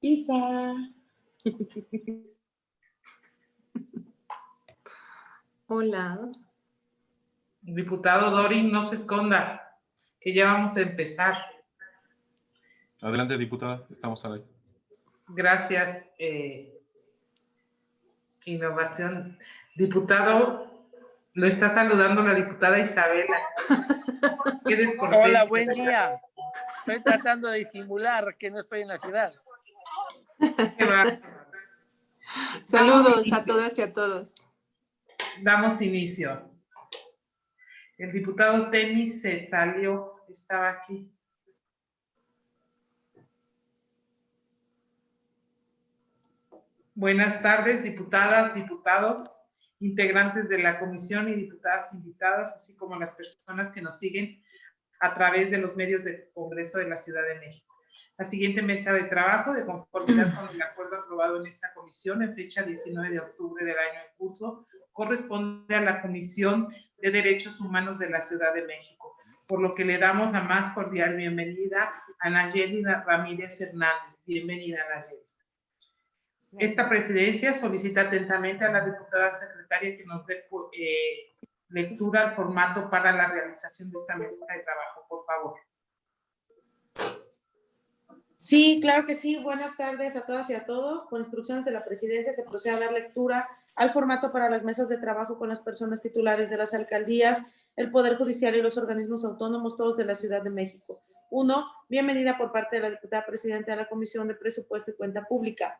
Isa. Hola. Diputado Dorin, no se esconda, que ya vamos a empezar. Adelante, diputada, estamos ahí. Gracias, Innovación. Diputado, lo está saludando la diputada Isabela. Qué descortés. Hola, buen día. Estoy tratando de disimular que no estoy en la ciudad. Saludos a todas y a todos. Damos inicio. El diputado Temis se salió, estaba aquí. Buenas tardes, diputadas, diputados, integrantes de la comisión y diputadas invitadas, así como las personas que nos siguen a través de los medios del Congreso de la Ciudad de México. La siguiente mesa de trabajo, de conformidad con el acuerdo aprobado en esta comisión en fecha 19 de octubre del año en curso, corresponde a la Comisión de Derechos Humanos de la Ciudad de México, por lo que le damos la más cordial bienvenida a Nayeli Ramírez Hernández. Bienvenida, Nayeli. Esta presidencia solicita atentamente a la diputada secretaria que nos dé lectura al formato para la realización de esta mesa de trabajo, por favor. Sí, claro que sí. Buenas tardes a todas y a todos. Por instrucciones de la presidencia se procede a dar lectura al formato para las mesas de trabajo con las personas titulares de las alcaldías, el Poder Judicial y los organismos autónomos, todos de la Ciudad de México. 1. Bienvenida por parte de la diputada presidenta de la Comisión de Presupuesto y Cuenta Pública.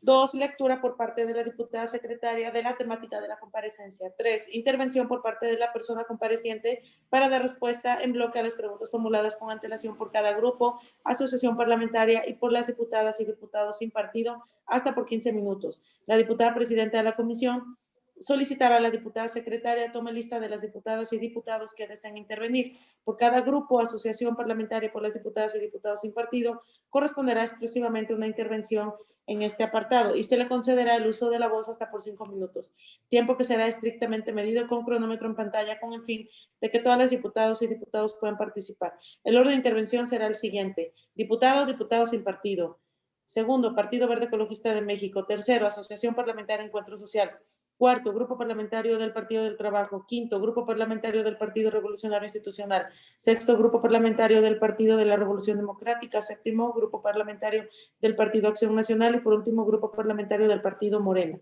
2. Lectura por parte de la diputada secretaria de la temática de la comparecencia. 3. Intervención por parte de la persona compareciente para dar respuesta en bloque a las preguntas formuladas con antelación por cada grupo, asociación parlamentaria y por las diputadas y diputados sin partido, hasta por 15 minutos. La diputada presidenta de la comisión solicitará a la diputada secretaria tome lista de las diputadas y diputados que deseen intervenir. Por cada grupo, asociación parlamentaria por las diputadas y diputados sin partido, corresponderá exclusivamente una intervención en este apartado y se le concederá el uso de la voz hasta por 5 minutos, tiempo que será estrictamente medido con cronómetro en pantalla con el fin de que todas las diputadas y diputados puedan participar. El orden de intervención será el siguiente: diputado, diputado sin partido. Segundo, Partido Verde Ecologista de México. Tercero, Asociación Parlamentaria Encuentro Social. Cuarto, Grupo Parlamentario del Partido del Trabajo. Quinto, Grupo Parlamentario del Partido Revolucionario Institucional. Sexto, Grupo Parlamentario del Partido de la Revolución Democrática. Séptimo, Grupo Parlamentario del Partido Acción Nacional. Y por último, Grupo Parlamentario del Partido Morena.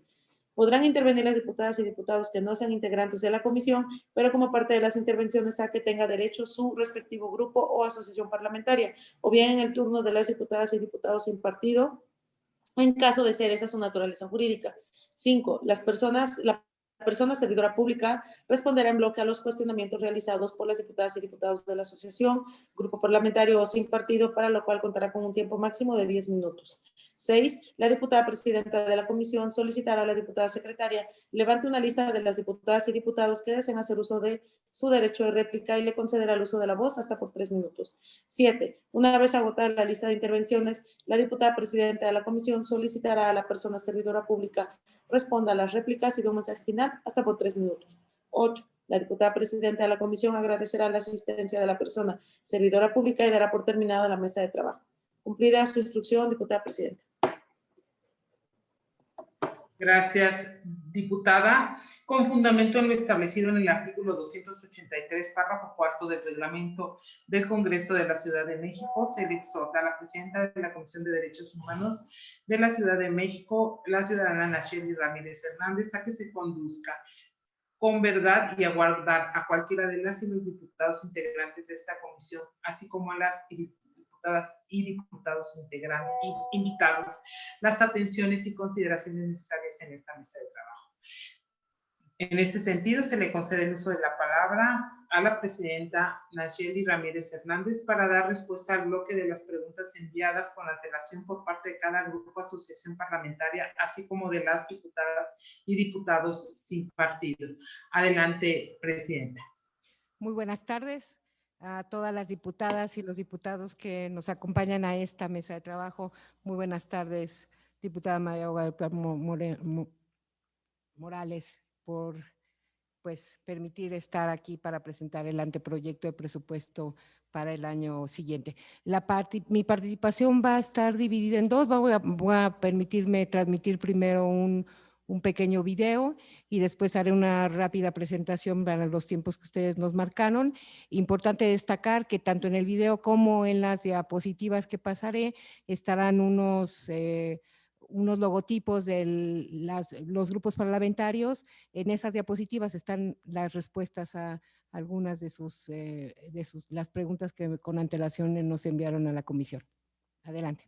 Podrán intervenir las diputadas y diputados que no sean integrantes de la comisión, pero como parte de las intervenciones a que tenga derecho su respectivo grupo o asociación parlamentaria, o bien en el turno de las diputadas y diputados sin partido, en caso de ser esa su naturaleza jurídica. 5. La persona servidora pública responderá en bloque a los cuestionamientos realizados por las diputadas y diputados de la asociación, grupo parlamentario o sin partido, para lo cual contará con un tiempo máximo de 10 minutos. 6. La diputada presidenta de la comisión solicitará a la diputada secretaria levante una lista de las diputadas y diputados que deseen hacer uso de su derecho de réplica y le concederá el uso de la voz hasta por 3 minutos. 7. Una vez agotada la lista de intervenciones, la diputada presidenta de la comisión solicitará a la persona servidora pública responda a las réplicas y de un mensaje final hasta por 3 minutos. 8. La diputada presidenta de la comisión agradecerá la asistencia de la persona servidora pública y dará por terminada la mesa de trabajo. Cumplida su instrucción, diputada presidenta. Gracias, diputada. Con fundamento en lo establecido en el artículo 283, párrafo cuarto del reglamento del Congreso de la Ciudad de México, se le exhorta a la presidenta de la Comisión de Derechos Humanos de la Ciudad de México, la ciudadana Nayeli Ramírez Hernández, a que se conduzca con verdad y a guardar a cualquiera de las y los diputados integrantes de esta comisión, así como a las diputadas y diputados invitados, las atenciones y consideraciones necesarias en esta mesa de trabajo. En ese sentido, se le concede el uso de la palabra a la presidenta Nayeli Ramírez Hernández para dar respuesta al bloque de las preguntas enviadas con antelación por parte de cada grupo, asociación parlamentaria, así como de las diputadas y diputados sin partido. Adelante, presidenta. Muy buenas tardes a todas las diputadas y los diputados que nos acompañan a esta mesa de trabajo. Muy buenas tardes, diputada María Guadalupe Morales, por pues permitir estar aquí para presentar el anteproyecto de presupuesto para el año siguiente. Mi participación va a estar dividida en dos. Voy a permitirme transmitir primero un pequeño video y después haré una rápida presentación para los tiempos que ustedes nos marcaron. Importante destacar que tanto en el video como en las diapositivas que pasaré estarán unos logotipos de los grupos parlamentarios. En esas diapositivas están las respuestas a algunas de las preguntas que con antelación nos enviaron a la comisión. Adelante.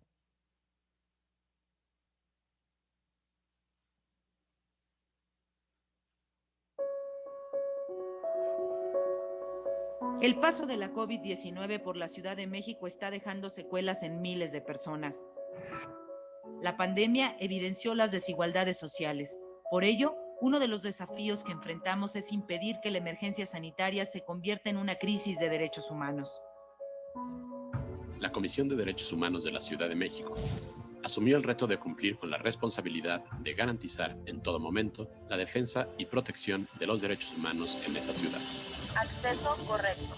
El paso de la COVID-19 por la Ciudad de México está dejando secuelas en miles de personas. La pandemia evidenció las desigualdades sociales. Por ello, uno de los desafíos que enfrentamos es impedir que la emergencia sanitaria se convierta en una crisis de derechos humanos. La Comisión de Derechos Humanos de la Ciudad de México asumió el reto de cumplir con la responsabilidad de garantizar en todo momento la defensa y protección de los derechos humanos en esta ciudad. Acceso correcto.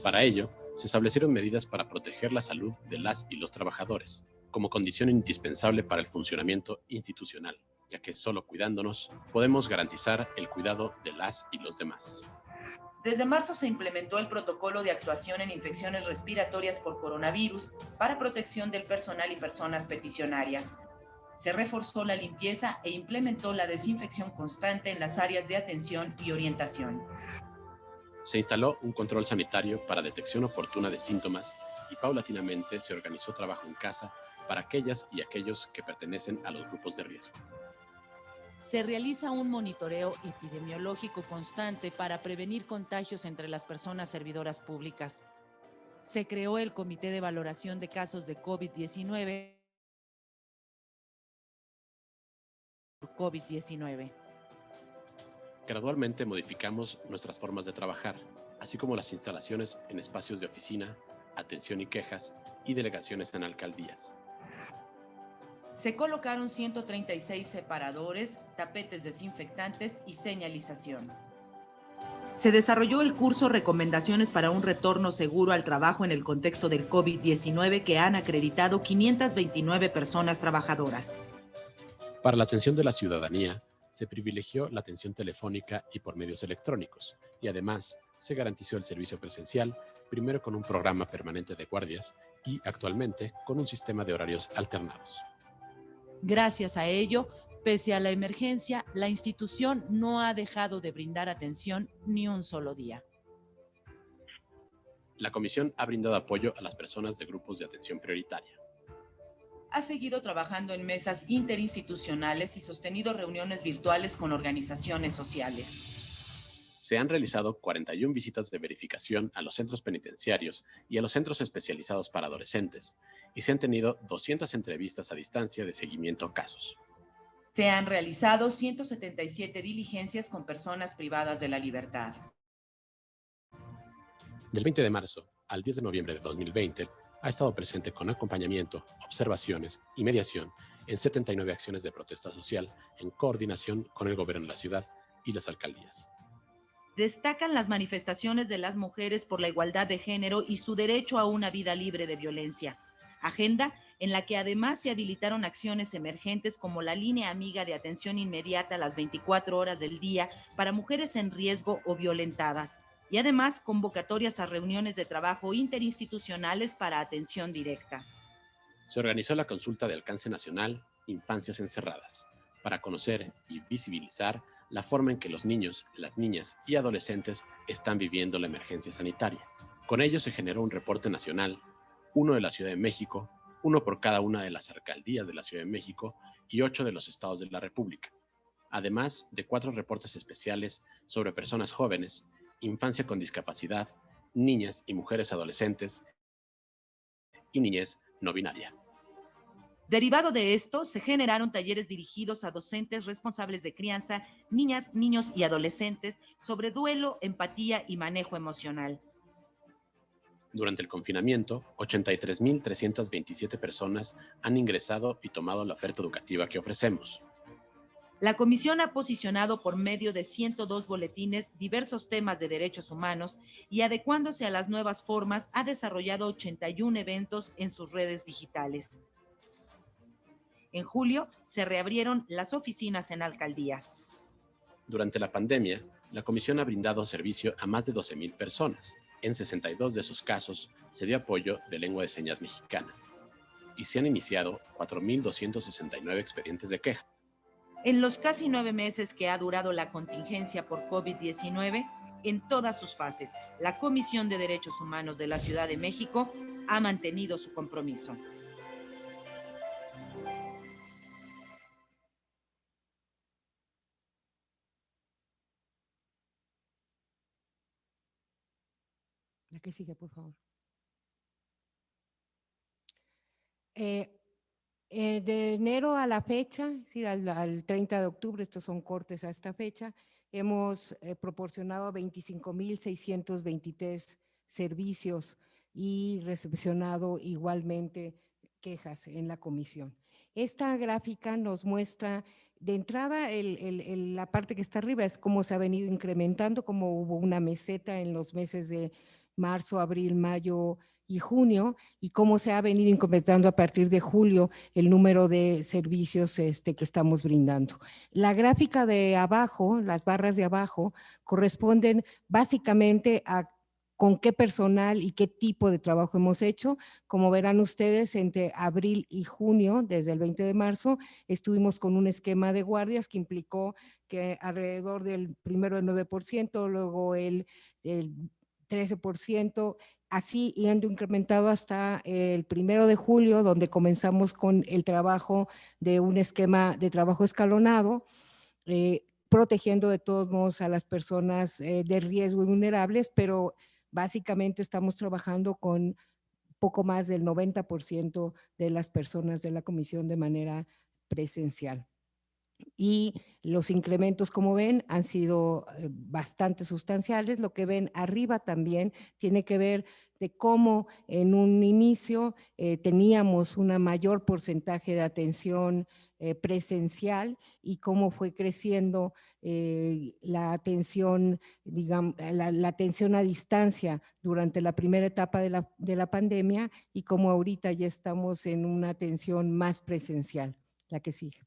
Para ello, se establecieron medidas para proteger la salud de las y los trabajadores, como condición indispensable para el funcionamiento institucional, ya que solo cuidándonos podemos garantizar el cuidado de las y los demás. Desde marzo se implementó el protocolo de actuación en infecciones respiratorias por coronavirus para protección del personal y personas peticionarias. Se reforzó la limpieza e implementó la desinfección constante en las áreas de atención y orientación. Se instaló un control sanitario para detección oportuna de síntomas y paulatinamente se organizó trabajo en casa para aquellas y aquellos que pertenecen a los grupos de riesgo. Se realiza un monitoreo epidemiológico constante para prevenir contagios entre las personas servidoras públicas. Se creó el Comité de Valoración de Casos de COVID-19. Gradualmente modificamos nuestras formas de trabajar, así como las instalaciones en espacios de oficina, atención y quejas y delegaciones en alcaldías. Se colocaron 136 separadores, tapetes desinfectantes y señalización. Se desarrolló el curso Recomendaciones para un retorno seguro al trabajo en el contexto del COVID-19 que han acreditado 529 personas trabajadoras. Para la atención de la ciudadanía, se privilegió la atención telefónica y por medios electrónicos, y además se garantizó el servicio presencial, primero con un programa permanente de guardias y actualmente con un sistema de horarios alternados. Gracias a ello, pese a la emergencia, la institución no ha dejado de brindar atención ni un solo día. La Comisión ha brindado apoyo a las personas de grupos de atención prioritaria. Ha seguido trabajando en mesas interinstitucionales y sostenido reuniones virtuales con organizaciones sociales. Se han realizado 41 visitas de verificación a los centros penitenciarios y a los centros especializados para adolescentes, y se han tenido 200 entrevistas a distancia de seguimiento a casos. Se han realizado 177 diligencias con personas privadas de la libertad. Del 20 de marzo al 10 de noviembre de 2020, ha estado presente con acompañamiento, observaciones y mediación en 79 acciones de protesta social en coordinación con el gobierno de la ciudad y las alcaldías. Destacan las manifestaciones de las mujeres por la igualdad de género y su derecho a una vida libre de violencia. Agenda en la que además se habilitaron acciones emergentes como la línea amiga de atención inmediata a las 24 horas del día para mujeres en riesgo o violentadas, y además convocatorias a reuniones de trabajo interinstitucionales para atención directa. Se organizó la consulta de alcance nacional Infancias Encerradas, para conocer y visibilizar la forma en que los niños, las niñas y adolescentes están viviendo la emergencia sanitaria. Con ello se generó un reporte nacional, uno de la Ciudad de México, uno por cada una de las alcaldías de la Ciudad de México y 8 de los estados de la República, además de 4 reportes especiales sobre personas jóvenes, infancia con discapacidad, niñas y mujeres adolescentes y niñez no binaria. Derivado de esto, se generaron talleres dirigidos a docentes responsables de crianza, niñas, niños y adolescentes sobre duelo, empatía y manejo emocional. Durante el confinamiento, 83,327 personas han ingresado y tomado la oferta educativa que ofrecemos. La comisión ha posicionado por medio de 102 boletines diversos temas de derechos humanos y, adecuándose a las nuevas formas, ha desarrollado 81 eventos en sus redes digitales. En julio se reabrieron las oficinas en alcaldías. Durante la pandemia, la comisión ha brindado servicio a más de 12,000 personas. En 62 de sus casos se dio apoyo de lengua de señas mexicana y se han iniciado 4,269 expedientes de queja. En los casi 9 meses que ha durado la contingencia por COVID-19, en todas sus fases, la Comisión de Derechos Humanos de la Ciudad de México ha mantenido su compromiso. La que sigue, por favor. De enero a la fecha, es decir, al 30 de octubre, estos son cortes a esta fecha, hemos proporcionado 25,623 servicios y recepcionado igualmente quejas en la comisión. Esta gráfica nos muestra, de entrada, la parte que está arriba es cómo se ha venido incrementando, cómo hubo una meseta en los meses de marzo, abril, mayo y junio, y cómo se ha venido incrementando a partir de julio el número de servicios que estamos brindando. La gráfica de abajo, las barras de abajo, corresponden básicamente a con qué personal y qué tipo de trabajo hemos hecho. Como verán ustedes, entre abril y junio, desde el 20 de marzo, estuvimos con un esquema de guardias que implicó que alrededor del primero el 9%, luego el 13%, así yendo incrementado hasta el 1 de julio, donde comenzamos con el trabajo de un esquema de trabajo escalonado, protegiendo de todos modos a las personas de riesgo y vulnerables, pero básicamente estamos trabajando con poco más del 90% de las personas de la comisión de manera presencial. Y los incrementos, como ven, han sido bastante sustanciales. Lo que ven arriba también tiene que ver de cómo en un inicio teníamos un mayor porcentaje de atención presencial y cómo fue creciendo la atención, digamos, la atención a distancia durante la primera etapa de la pandemia, y cómo ahorita ya estamos en una atención más presencial. La que sigue.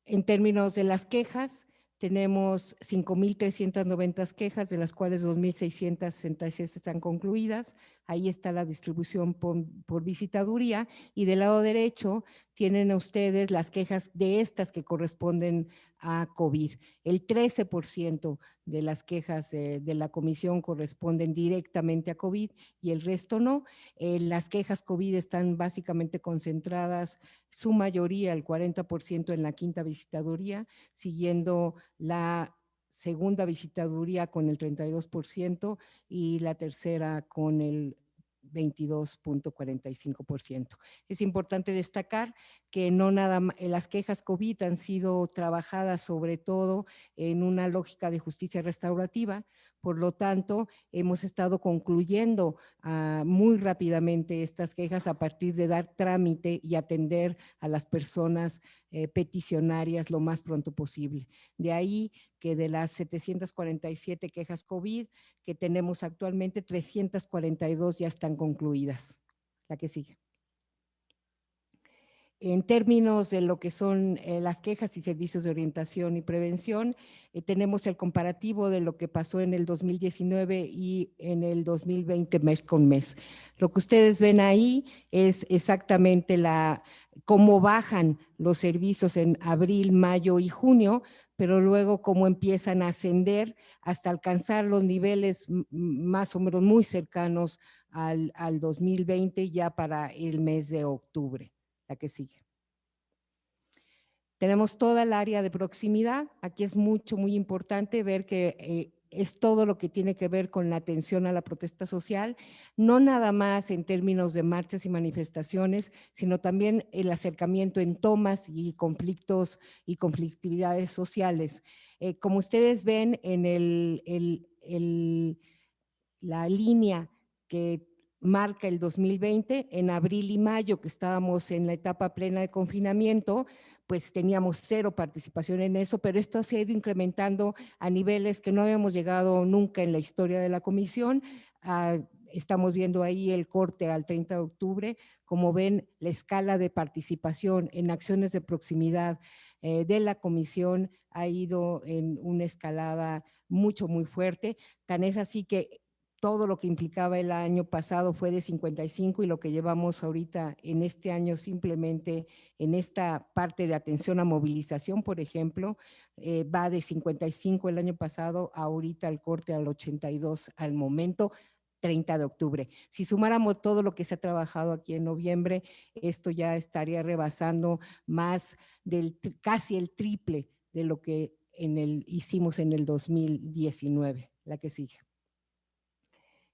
En términos de las quejas, tenemos 5,390 quejas, de las cuales 2,666 están concluidas. Ahí está la distribución por visitaduría, y del lado derecho tienen ustedes las quejas de estas que corresponden a COVID. El 13% de las quejas de la comisión corresponden directamente a COVID y el resto no. Las quejas COVID están básicamente concentradas, su mayoría, el 40%, en la quinta visitaduría, siguiendo la segunda visitaduría con el 32% y la tercera con el 22,45%. Es importante destacar que no nada más, las quejas COVID han sido trabajadas sobre todo en una lógica de justicia restaurativa. Por lo tanto, hemos estado concluyendo muy rápidamente estas quejas a partir de dar trámite y atender a las personas peticionarias lo más pronto posible. De ahí que de las 747 quejas COVID que tenemos actualmente, 342 ya están concluidas. La que sigue. En términos de lo que son las quejas y servicios de orientación y prevención, tenemos el comparativo de lo que pasó en el 2019 y en el 2020 mes con mes. Lo que ustedes ven ahí es exactamente cómo bajan los servicios en abril, mayo y junio, pero luego cómo empiezan a ascender hasta alcanzar los niveles más o menos muy cercanos al 2020 ya para el mes de octubre. La que sigue. Tenemos toda el área de proximidad. Aquí es muy importante ver que es todo lo que tiene que ver con la atención a la protesta social, no nada más en términos de marchas y manifestaciones, sino también el acercamiento en tomas y conflictos y conflictividades sociales. Como ustedes ven en la línea que marca el 2020, en abril y mayo, que estábamos en la etapa plena de confinamiento, pues teníamos 0 participación en eso, pero esto se ha ido incrementando a niveles que no habíamos llegado nunca en la historia de la comisión. Estamos viendo ahí el corte al 30 de octubre. Como ven, la escala de participación en acciones de proximidad de la comisión ha ido en una escalada muy fuerte. Tan es así que todo lo que implicaba el año pasado fue de 55 y lo que llevamos ahorita en este año simplemente en esta parte de atención a movilización, por ejemplo, va de 55 el año pasado, ahorita el corte al 82 al momento, 30 de octubre. Si sumáramos todo lo que se ha trabajado aquí en noviembre, esto ya estaría rebasando más casi el triple de lo que hicimos en el 2019, la que sigue.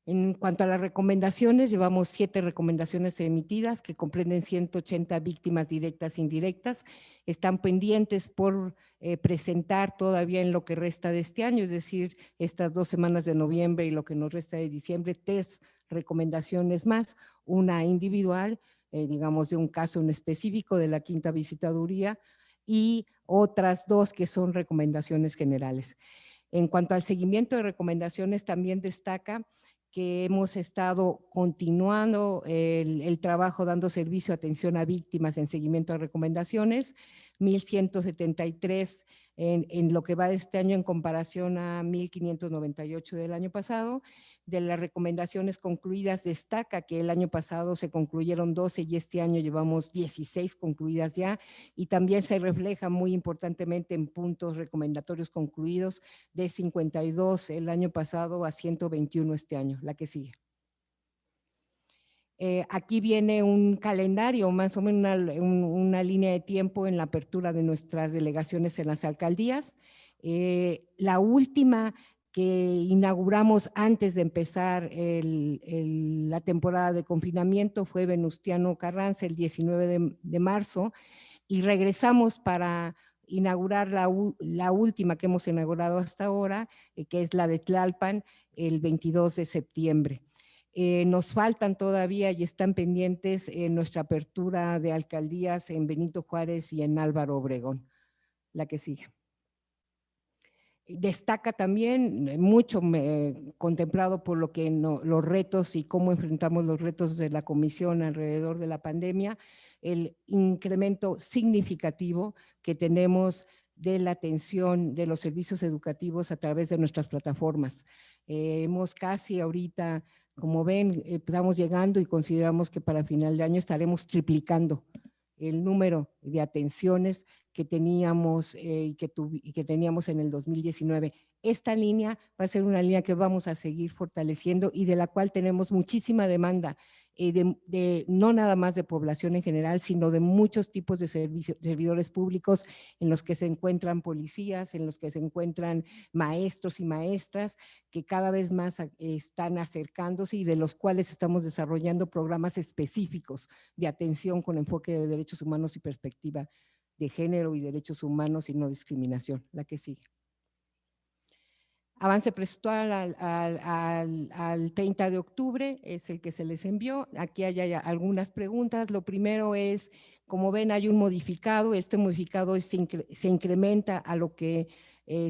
En cuanto a las recomendaciones, llevamos 7 recomendaciones emitidas que comprenden 180 víctimas directas e indirectas. Están pendientes por presentar todavía en lo que resta de este año, es decir, estas 2 semanas de noviembre y lo que nos resta de diciembre, 3 recomendaciones más, una individual, digamos de un caso en específico de la 5ª visitaduría y otras 2 que son recomendaciones generales. En cuanto al seguimiento de recomendaciones, también destaca que hemos estado continuando el trabajo dando servicio, atención a víctimas en seguimiento a recomendaciones, 1,173 en lo que va de este año en comparación a 1,598 del año pasado. De las recomendaciones concluidas destaca que el año pasado se concluyeron 12 y este año llevamos 16 concluidas ya, y también se refleja muy importantemente en puntos recomendatorios concluidos de 52 el año pasado a 121 este año, la que sigue. Aquí viene un calendario, más o menos una línea de tiempo en la apertura de nuestras delegaciones en las alcaldías. La última que inauguramos antes de empezar la temporada de confinamiento fue Venustiano Carranza el 19 de marzo, y regresamos para inaugurar la última que hemos inaugurado hasta ahora, que es la de Tlalpan, el 22 de septiembre. Nos faltan todavía y están pendientes nuestra apertura de alcaldías en Benito Juárez y en Álvaro Obregón, la que sigue. Destaca también mucho contemplado por lo que los retos y cómo enfrentamos los retos de la comisión alrededor de la pandemia, el incremento significativo que tenemos de la atención de los servicios educativos a través de nuestras plataformas. Hemos casi ahorita, como ven, estamos llegando y consideramos que para final de año estaremos triplicando el número de atenciones que teníamos y que teníamos en el 2019. Esta línea va a ser una línea que vamos a seguir fortaleciendo y de la cual tenemos muchísima demanda, no nada más de población en general, sino de muchos tipos de servidores públicos en los que se encuentran policías, en los que se encuentran maestros y maestras, que cada vez más están acercándose y de los cuales estamos desarrollando programas específicos de atención con enfoque de derechos humanos y perspectiva de género y derechos humanos y no discriminación. La que sigue. Avance presupuestal al 30 de octubre es el que se les envió. Aquí hay algunas preguntas. Lo primero es, como ven, hay un modificado. Este modificado se incrementa a lo que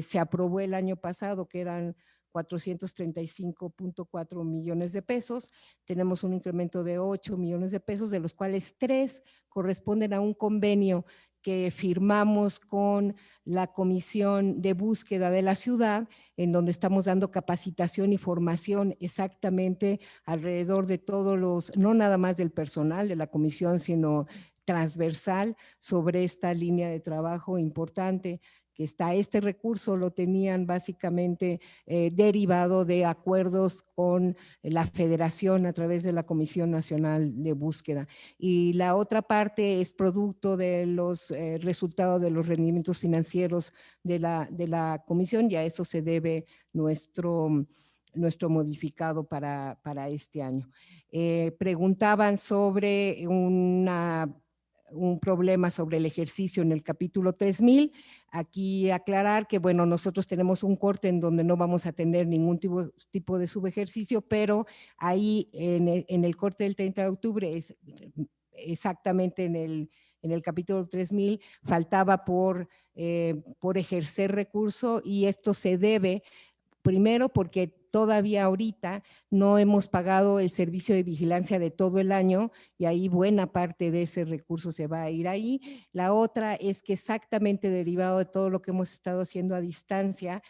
se aprobó el año pasado, que eran 435.4 millones de pesos. Tenemos un incremento de 8 millones de pesos, de los cuales 3 corresponden a un convenio que firmamos con la Comisión de Búsqueda de la Ciudad, en donde estamos dando capacitación y formación exactamente alrededor de todos los, no nada más del personal de la comisión, sino transversal sobre esta línea de trabajo importante que está. Este recurso lo tenían básicamente derivado de acuerdos con la Federación a través de la Comisión Nacional de Búsqueda. Y la otra parte es producto de los resultados de los rendimientos financieros de la Comisión, y a eso se debe nuestro modificado para este año. Preguntaban sobre un problema sobre el ejercicio en el capítulo 3000. Aquí aclarar que, bueno, nosotros tenemos un corte en donde no vamos a tener ningún tipo de subejercicio, pero ahí en el corte del 30 de octubre es exactamente en el capítulo 3000 faltaba por ejercer recurso, y esto se debe primero porque todavía ahorita no hemos pagado el servicio de vigilancia de todo el año y ahí buena parte de ese recurso se va a ir ahí. La otra es que exactamente derivado de todo lo que hemos estado haciendo a distancia,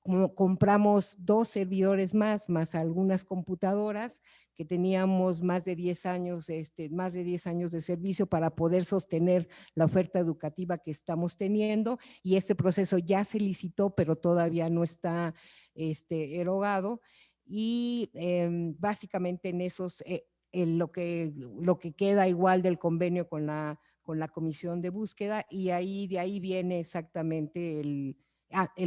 como compramos 2 servidores más algunas computadoras que teníamos más de 10 años, más de 10 años de servicio para poder sostener la oferta educativa que estamos teniendo, y este proceso ya se licitó, pero todavía no está erogado, y básicamente en esos, lo que queda igual del convenio con la comisión de búsqueda, y de ahí viene exactamente el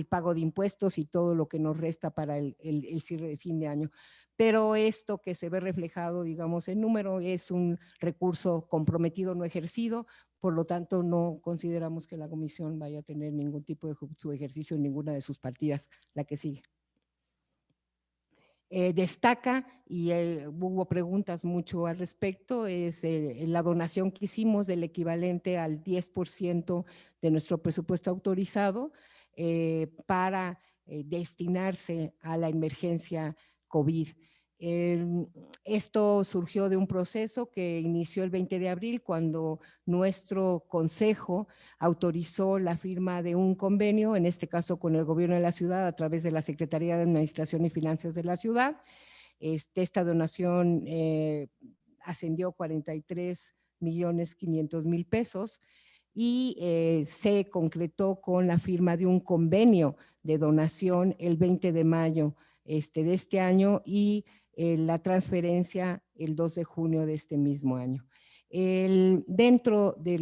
pago de impuestos y todo lo que nos resta para el cierre de fin de año. Pero esto que se ve reflejado, digamos, en número, es un recurso comprometido no ejercido, por lo tanto no consideramos que la comisión vaya a tener ningún tipo de subejercicio en ninguna de sus partidas. La que sigue. Destaca, y hubo preguntas mucho al respecto, es la donación que hicimos del equivalente al 10% de nuestro presupuesto autorizado para destinarse a la emergencia COVID. Esto surgió de un proceso que inició el 20 de abril, cuando nuestro consejo autorizó la firma de un convenio, en este caso con el gobierno de la ciudad, a través de la Secretaría de Administración y Finanzas de la ciudad. Esta donación ascendió a 43.500.000 pesos, y se concretó con la firma de un convenio de donación el 20 de mayo de este año, y la transferencia el 2 de junio de este mismo año. Dentro de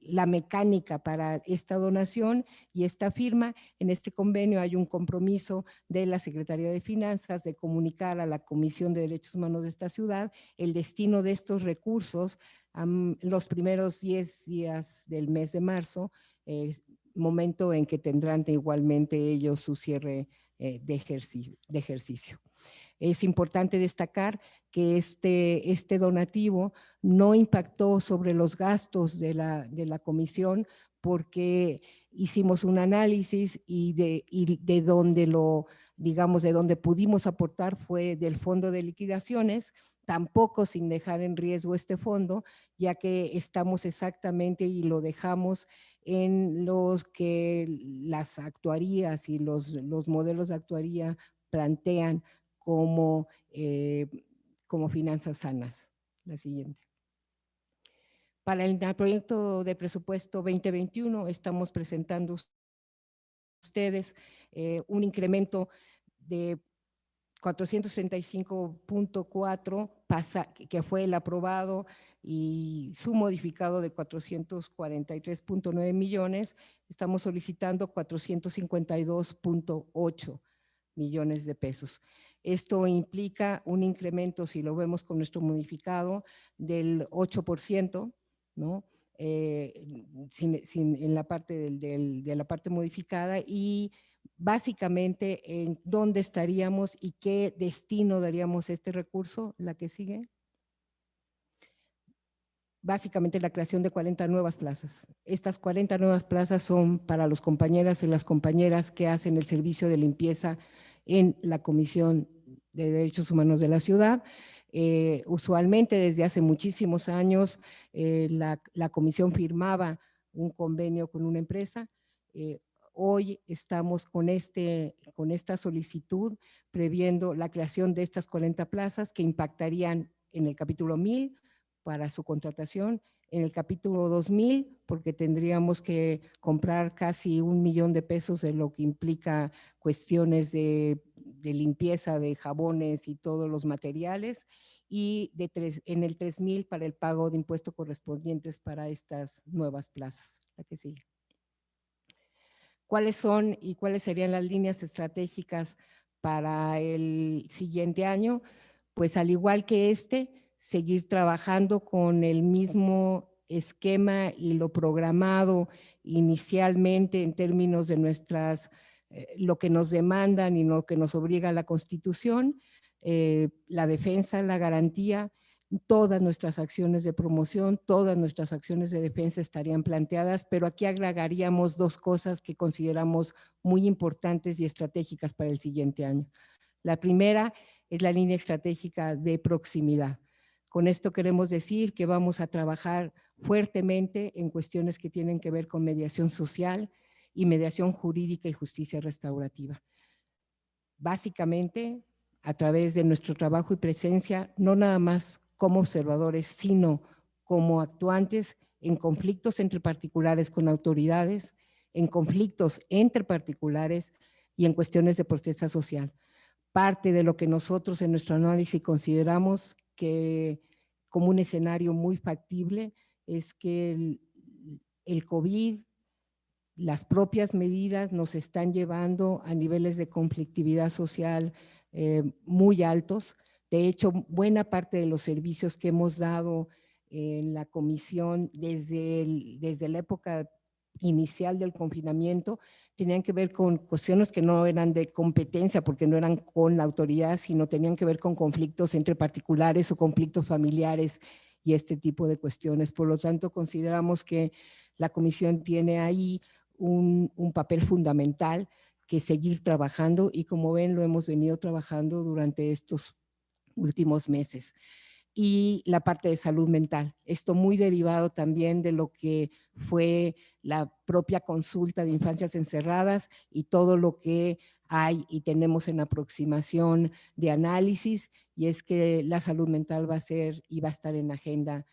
la mecánica para esta donación y esta firma, en este convenio hay un compromiso de la Secretaría de Finanzas de comunicar a la Comisión de Derechos Humanos de esta ciudad el destino de estos recursos los primeros 10 días del mes de marzo, momento en que tendrán igualmente ellos su cierre de ejercicio. Es importante destacar que este donativo no impactó sobre los gastos de la comisión, porque hicimos un análisis y de donde de donde pudimos aportar fue del fondo de liquidaciones, tampoco sin dejar en riesgo este fondo, ya que estamos exactamente y lo dejamos en los que las actuarías y los modelos de actuaría plantean como finanzas sanas. La siguiente. Para el proyecto de presupuesto 2021 estamos presentando ustedes un incremento de 435.4, que fue el aprobado, y su modificado de 443.9 millones. Estamos solicitando 452.8 millones de pesos. Esto implica un incremento, si lo vemos con nuestro modificado, del 8%, ¿no? En la parte de la parte modificada, y básicamente en dónde estaríamos y qué destino daríamos este recurso. La que sigue. Básicamente la creación de 40 nuevas plazas. Estas 40 nuevas plazas son para los compañeras y las compañeras que hacen el servicio de limpieza en la Comisión de Derechos Humanos de la ciudad. Usualmente desde hace muchísimos años la comisión firmaba un convenio con una empresa. Hoy estamos con esta solicitud previendo la creación de estas 40 plazas que impactarían en el capítulo 1000 para su contratación, en el capítulo 2000 porque tendríamos que comprar casi 1 millón de pesos, de lo que implica cuestiones de limpieza, de jabones y todos los materiales, y en el 3000 para el pago de impuestos correspondientes para estas nuevas plazas. La que sigue. ¿Cuáles son y cuáles serían las líneas estratégicas para el siguiente año? Pues al igual que seguir trabajando con el mismo esquema y lo programado inicialmente en términos de lo que nos demandan y lo que nos obliga la Constitución, la defensa, la garantía. Todas nuestras acciones de promoción, todas nuestras acciones de defensa estarían planteadas, pero aquí agregaríamos dos cosas que consideramos muy importantes y estratégicas para el siguiente año. La primera es la línea estratégica de proximidad. Con esto queremos decir que vamos a trabajar fuertemente en cuestiones que tienen que ver con mediación social y mediación jurídica y justicia restaurativa. Básicamente, a través de nuestro trabajo y presencia, no nada más como observadores, sino como actuantes en conflictos entre particulares con autoridades, en conflictos entre particulares y en cuestiones de protesta social. Parte de lo que nosotros en nuestro análisis consideramos que como un escenario muy factible es que el COVID, las propias medidas nos están llevando a niveles de conflictividad social muy altos. De hecho, buena parte de los servicios que hemos dado en la comisión desde la época inicial del confinamiento tenían que ver con cuestiones que no eran de competencia porque no eran con la autoridad, sino tenían que ver con conflictos entre particulares o conflictos familiares y este tipo de cuestiones. Por lo tanto, consideramos que la comisión tiene ahí un papel fundamental que seguir trabajando y como ven lo hemos venido trabajando durante estos últimos meses. Y la parte de salud mental. Esto muy derivado también de lo que fue la propia consulta de infancias encerradas y todo lo que hay y tenemos en aproximación de análisis, y es que la salud mental va a ser y va a estar en agenda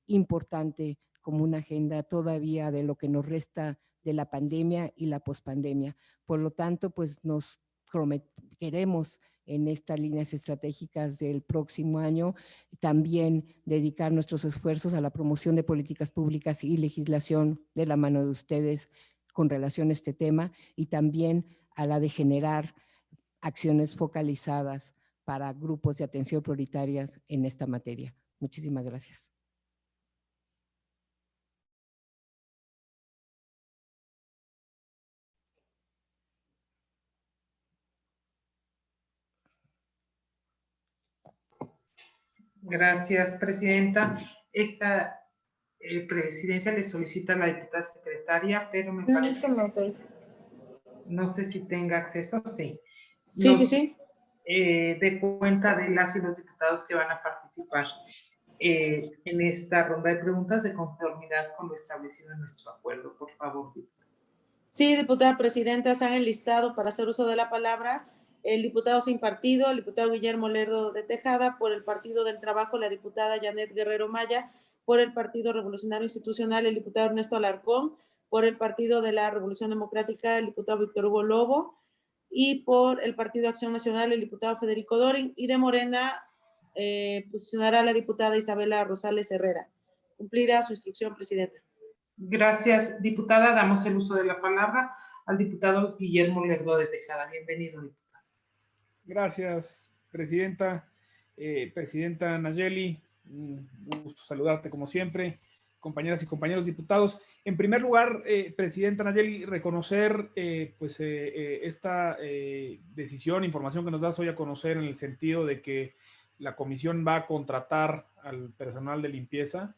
importante como una agenda todavía de lo que nos resta de la pandemia y la pospandemia. Por lo tanto, pues nos queremos en estas líneas estratégicas del próximo año también dedicar nuestros esfuerzos a la promoción de políticas públicas y legislación de la mano de ustedes con relación a este tema y también a la de generar acciones focalizadas para grupos de atención prioritarias en esta materia. Muchísimas gracias. Gracias, presidenta. Esta presidencia le solicita a la diputada secretaria, pero me parece que no sé si tenga acceso. Sí. Sí. De cuenta de las y los diputados que van a participar en esta ronda de preguntas de conformidad con lo establecido en nuestro acuerdo. Por favor, diputada. Sí, diputada presidenta, se han enlistado para hacer uso de la palabra el diputado sin partido, el diputado Guillermo Lerdo de Tejada, por el Partido del Trabajo, la diputada Janet Guerrero Maya, por el Partido Revolucionario Institucional, el diputado Ernesto Alarcón, por el Partido de la Revolución Democrática, el diputado Víctor Hugo Lobo, y por el Partido Acción Nacional, el diputado Federico Dorin, y de Morena posicionará a la diputada Isabela Rosales Herrera. Cumplida su instrucción, presidenta. Gracias, diputada. Damos el uso de la palabra al diputado Guillermo Lerdo de Tejada. Bienvenido, diputado. Gracias, presidenta. Presidenta Nayeli, un gusto saludarte como siempre. Compañeras y compañeros diputados. En primer lugar, presidenta Nayeli, reconocer esta decisión, información que nos das hoy a conocer en el sentido de que la comisión va a contratar al personal de limpieza.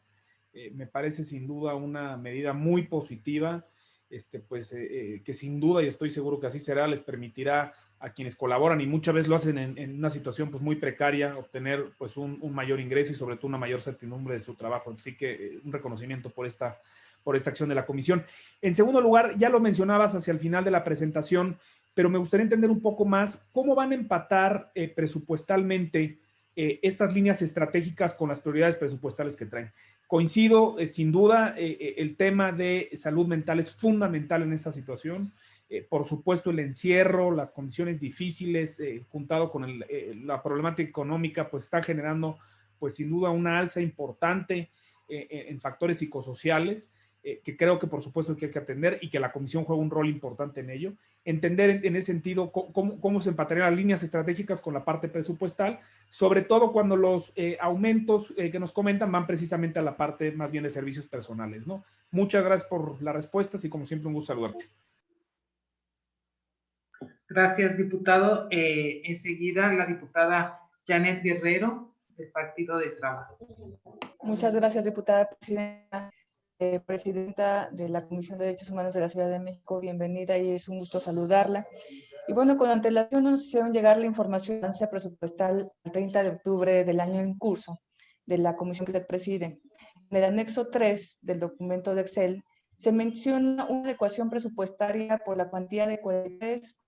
Me parece sin duda una medida muy positiva, que sin duda, y estoy seguro que así será, les permitirá a quienes colaboran y muchas veces lo hacen en una situación pues muy precaria, obtener pues un mayor ingreso y sobre todo una mayor certidumbre de su trabajo. Así que un reconocimiento por esta acción de la comisión. En segundo lugar, ya lo mencionabas hacia el final de la presentación, pero me gustaría entender un poco más cómo van a empatar presupuestalmente estas líneas estratégicas con las prioridades presupuestales que traen. Coincido, sin duda, el tema de salud mental es fundamental en esta situación. Por supuesto, el encierro, las condiciones difíciles, juntado con la problemática económica, pues está generando, pues sin duda, una alza importante en factores psicosociales. que creo que por supuesto que hay que atender y que la comisión juega un rol importante en ello. Entender en ese sentido cómo se empatarían las líneas estratégicas con la parte presupuestal, sobre todo cuando los aumentos que nos comentan van precisamente a la parte más bien de servicios personales, ¿no? Muchas gracias por las respuestas y como siempre un gusto saludarte. Gracias, diputado. Enseguida, la diputada Janet Guerrero, del Partido del Trabajo. Muchas gracias, diputada presidenta. Presidenta de la Comisión de Derechos Humanos de la Ciudad de México, bienvenida y es un gusto saludarla. Y bueno, con antelación nos hicieron llegar la información de avance presupuestal al 30 de octubre del año en curso de la comisión que usted preside. En el anexo 3 del documento de Excel se menciona una adecuación presupuestaria por la cuantía de 43.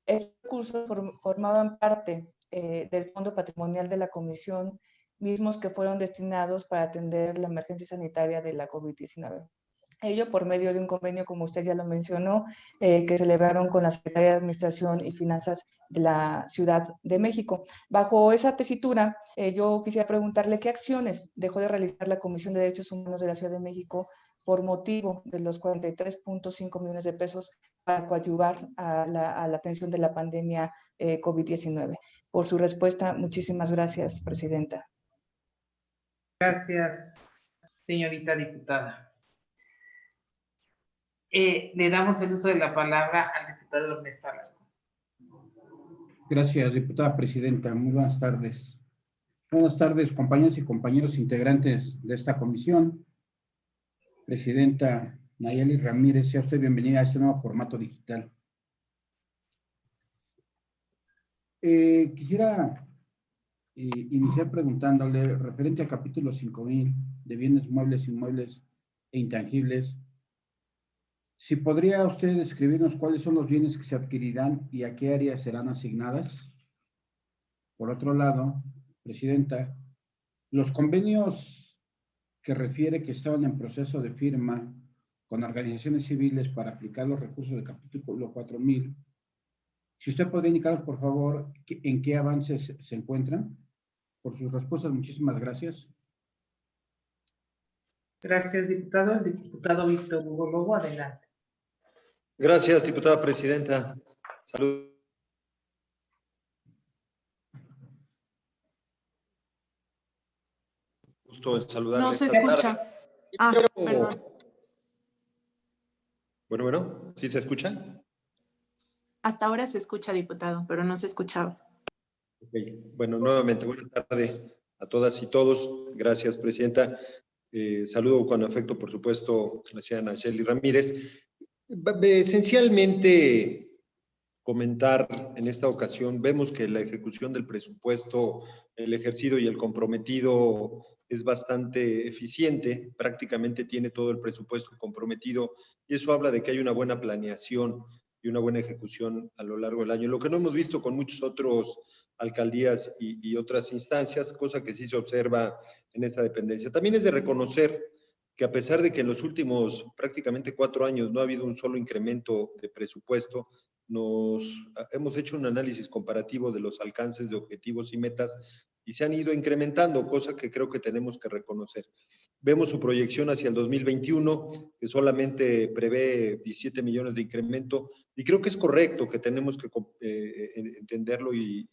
Estos recursos formaban parte del Fondo Patrimonial de la Comisión, mismos que fueron destinados para atender la emergencia sanitaria de la COVID-19. Ello por medio de un convenio, como usted ya lo mencionó, que celebraron con la Secretaría de Administración y Finanzas de la Ciudad de México. Bajo esa tesitura, yo quisiera preguntarle qué acciones dejó de realizar la Comisión de Derechos Humanos de la Ciudad de México por motivo de los 43.5 millones de pesos para coadyuvar a la atención de la pandemia COVID-19. Por su respuesta, muchísimas gracias, presidenta. Gracias, señorita diputada. Le damos el uso de la palabra al diputado Ernesto Alarcón. Gracias, diputada presidenta. Muy buenas tardes. Buenas tardes, compañeros y compañeros integrantes de esta comisión. Presidenta Nayeli Ramírez, sea usted bienvenida a este nuevo formato digital. Quisiera iniciar preguntándole, referente al capítulo 5000 de bienes muebles, inmuebles e intangibles, si podría usted describirnos cuáles son los bienes que se adquirirán y a qué áreas serán asignadas. Por otro lado, presidenta, los convenios que refiere que estaban en proceso de firma con organizaciones civiles para aplicar los recursos del capítulo 4000, si usted podría indicarnos, por favor, en qué avances se encuentran. Por sus respuestas, muchísimas gracias. Gracias, diputado. El diputado Víctor Hugo Lobo, adelante. Gracias, diputada presidenta. Saludos. Gusto en saludarle. No se escucha. Perdón. Bueno, ¿sí se escucha? Hasta ahora se escucha, diputado, pero no se escuchaba. Okay. Bueno, nuevamente, buenas tardes a todas y todos. Gracias, presidenta. Saludo con afecto, por supuesto, a la señora Nayeli Ramírez. Esencialmente, comentar en esta ocasión, vemos que la ejecución del presupuesto, el ejercido y el comprometido es bastante eficiente, prácticamente tiene todo el presupuesto comprometido y eso habla de que hay una buena planeación y una buena ejecución a lo largo del año. Lo que no hemos visto con muchos otros alcaldías y otras instancias, cosa que sí se observa en esta dependencia. También es de reconocer que a pesar de que en los últimos prácticamente 4 años no ha habido un solo incremento de presupuesto, hemos hecho un análisis comparativo de los alcances de objetivos y metas y se han ido incrementando, cosa que creo que tenemos que reconocer. Vemos su proyección hacia el 2021, que solamente prevé 17 millones de incremento, y creo que es correcto que tenemos que entenderlo y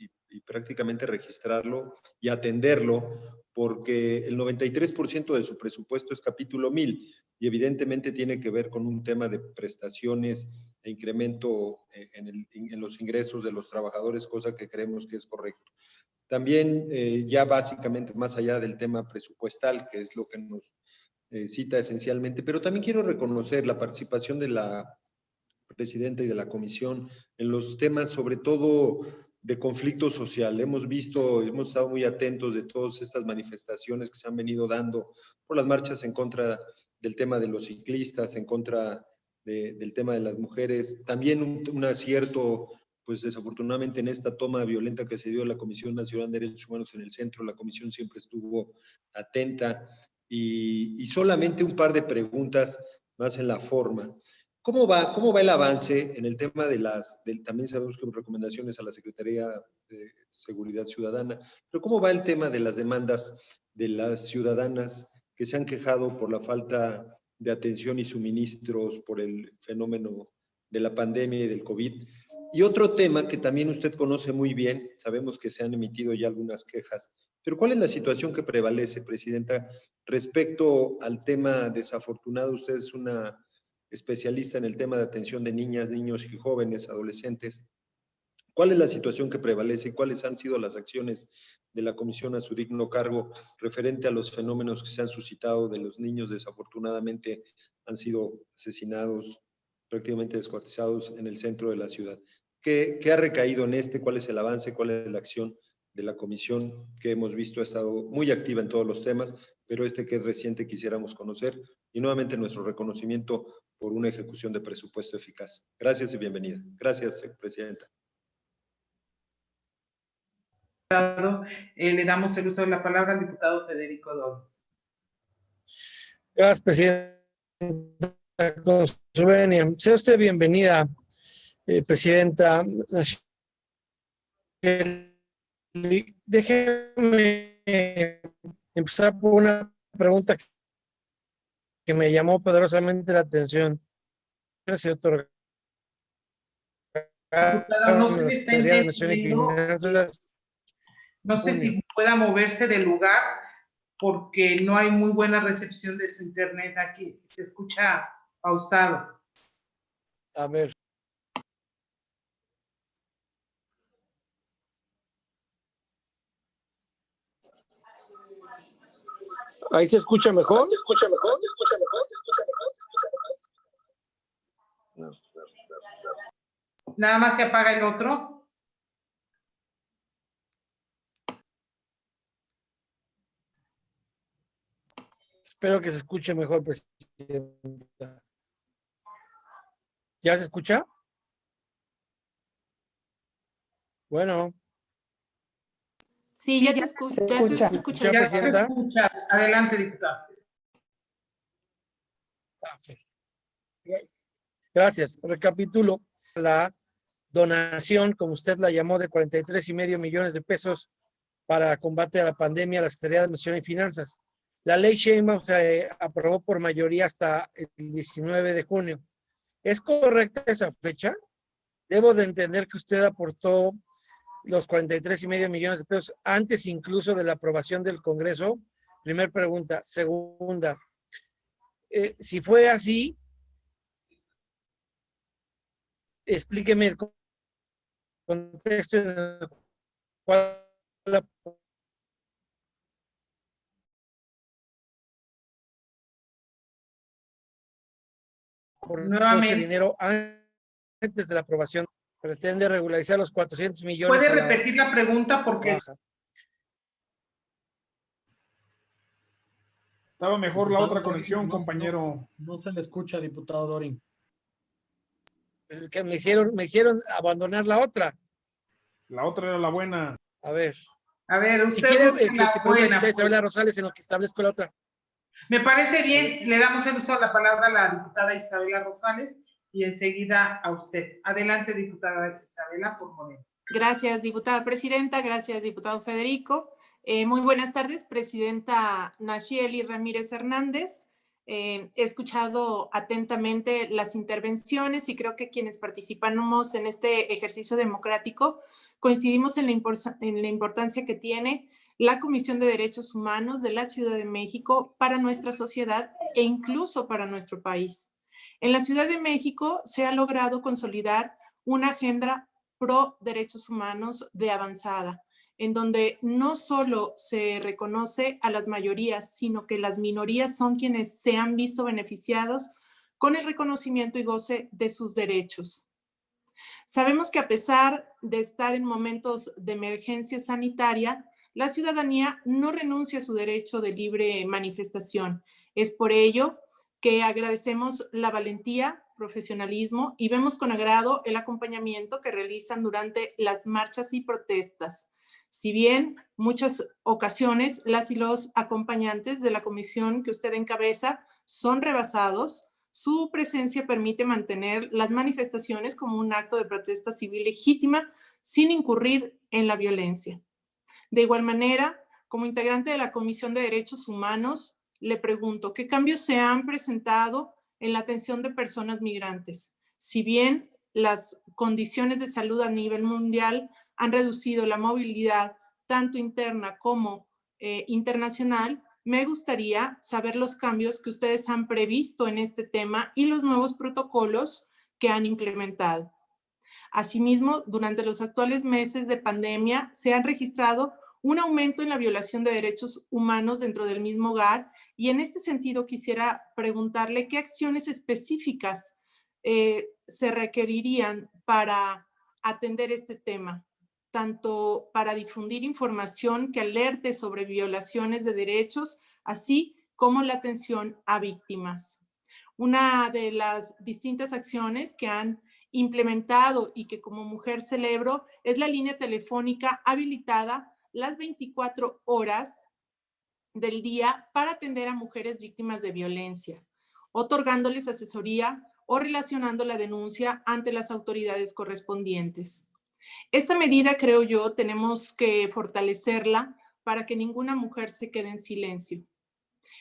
prácticamente registrarlo y atenderlo, porque el 93% de su presupuesto es capítulo 1000 y evidentemente tiene que ver con un tema de prestaciones e incremento en los ingresos de los trabajadores, cosa que creemos que es correcto. También ya básicamente más allá del tema presupuestal, que es lo que nos cita esencialmente, pero también quiero reconocer la participación de la presidenta y de la comisión en los temas sobre todo de conflicto social. Hemos estado muy atentos de todas estas manifestaciones que se han venido dando por las marchas en contra del tema de los ciclistas, en contra del tema de las mujeres. También un acierto, pues desafortunadamente en esta toma violenta que se dio en la Comisión Nacional de Derechos Humanos en el centro, la comisión siempre estuvo atenta y solamente un par de preguntas más en la forma. ¿Cómo va el avance en el tema también sabemos que hay recomendaciones a la Secretaría de Seguridad Ciudadana, pero cómo va el tema de las demandas de las ciudadanas que se han quejado por la falta de atención y suministros por el fenómeno de la pandemia y del COVID. Y otro tema que también usted conoce muy bien, sabemos que se han emitido ya algunas quejas, pero ¿cuál es la situación que prevalece, Presidenta, respecto al tema desafortunado? Usted es una especialista en el tema de atención de niñas, niños y jóvenes, adolescentes. ¿Cuál es la situación que prevalece y cuáles han sido las acciones de la Comisión a su digno cargo referente a los fenómenos que se han suscitado de los niños desafortunadamente han sido asesinados, prácticamente descuartizados en el centro de la ciudad? ¿Qué ha recaído en este? ¿Cuál es el avance? ¿Cuál es la acción de la comisión que hemos visto ha estado muy activa en todos los temas, pero este que es reciente quisiéramos conocer? Y nuevamente nuestro reconocimiento por una ejecución de presupuesto eficaz. Gracias y bienvenida. Gracias, Presidenta. Le damos el uso de la palabra al diputado Federico Doll. Gracias, presidenta. Con su venia. Sea usted bienvenida, presidenta. Déjeme empezar por una pregunta que me llamó poderosamente la atención. Se otorga. No sé si está entendiendo. No sé si pueda moverse del lugar porque no hay muy buena recepción de su internet aquí. Se escucha pausado. A ver. ¿Ahí se escucha mejor? ¿Se escucha mejor? ¿Se escucha mejor? ¿Se escucha mejor? ¿Se escucha mejor? Nada más se apaga el otro. Espero que se escuche mejor, presidenta. ¿Ya se escucha? Bueno. Sí, ya te escucho. Ya se escucha. Ya se escucha. Adelante, diputado. Gracias. Recapitulo. La donación, como usted la llamó, de 43.5 millones de pesos para combate a la pandemia a la Secretaría de Administración y Finanzas. La ley Sheinbaum se aprobó por mayoría hasta el 19 de junio. ¿Es correcta esa fecha? Debo de entender que usted aportó los 43.5 millones de pesos antes incluso de la aprobación del Congreso. Primer pregunta. Segunda, si fue así, explíqueme el contexto en el cual la nuevamente ese dinero antes de la aprobación. Pretende regularizar los 400 millones. ¿Puede repetir la pregunta? Porque estaba mejor la otra conexión, compañero. No se le escucha, diputado Dorin. Que me hicieron abandonar la otra. La otra era la buena. A ver, usted si quieres busque la buena. Isabela Rosales en lo que establezco la otra. Me parece bien, le damos el uso de la palabra a la diputada Isabela Rosales y enseguida a usted. Adelante, diputada Isabela, por favor. Gracias, diputada presidenta. Gracias, diputado Federico. Muy buenas tardes, presidenta Nacheli Ramírez Hernández. He escuchado atentamente las intervenciones y creo que quienes participamos en este ejercicio democrático coincidimos en la importancia que tiene la Comisión de Derechos Humanos de la Ciudad de México para nuestra sociedad e incluso para nuestro país. En la Ciudad de México se ha logrado consolidar una agenda pro derechos humanos de avanzada, en donde no solo se reconoce a las mayorías, sino que las minorías son quienes se han visto beneficiados con el reconocimiento y goce de sus derechos. Sabemos que a pesar de estar en momentos de emergencia sanitaria, la ciudadanía no renuncia a su derecho de libre manifestación. Es por ello que agradecemos la valentía, profesionalismo y vemos con agrado el acompañamiento que realizan durante las marchas y protestas. Si bien muchas ocasiones las y los acompañantes de la comisión que usted encabeza son rebasados, su presencia permite mantener las manifestaciones como un acto de protesta civil legítima sin incurrir en la violencia. De igual manera, como integrante de la Comisión de Derechos Humanos, le pregunto, ¿qué cambios se han presentado en la atención de personas migrantes? Si bien las condiciones de salud a nivel mundial han reducido la movilidad tanto interna como internacional, me gustaría saber los cambios que ustedes han previsto en este tema y los nuevos protocolos que han implementado. Asimismo, durante los actuales meses de pandemia se han registrado un aumento en la violación de derechos humanos dentro del mismo hogar, y en este sentido quisiera preguntarle qué acciones específicas se requerirían para atender este tema, tanto para difundir información que alerte sobre violaciones de derechos, así como la atención a víctimas. Una de las distintas acciones que han implementado y que como mujer celebro es la línea telefónica habilitada las 24 horas del día para atender a mujeres víctimas de violencia, otorgándoles asesoría o relacionando la denuncia ante las autoridades correspondientes. Esta medida, creo yo, tenemos que fortalecerla para que ninguna mujer se quede en silencio.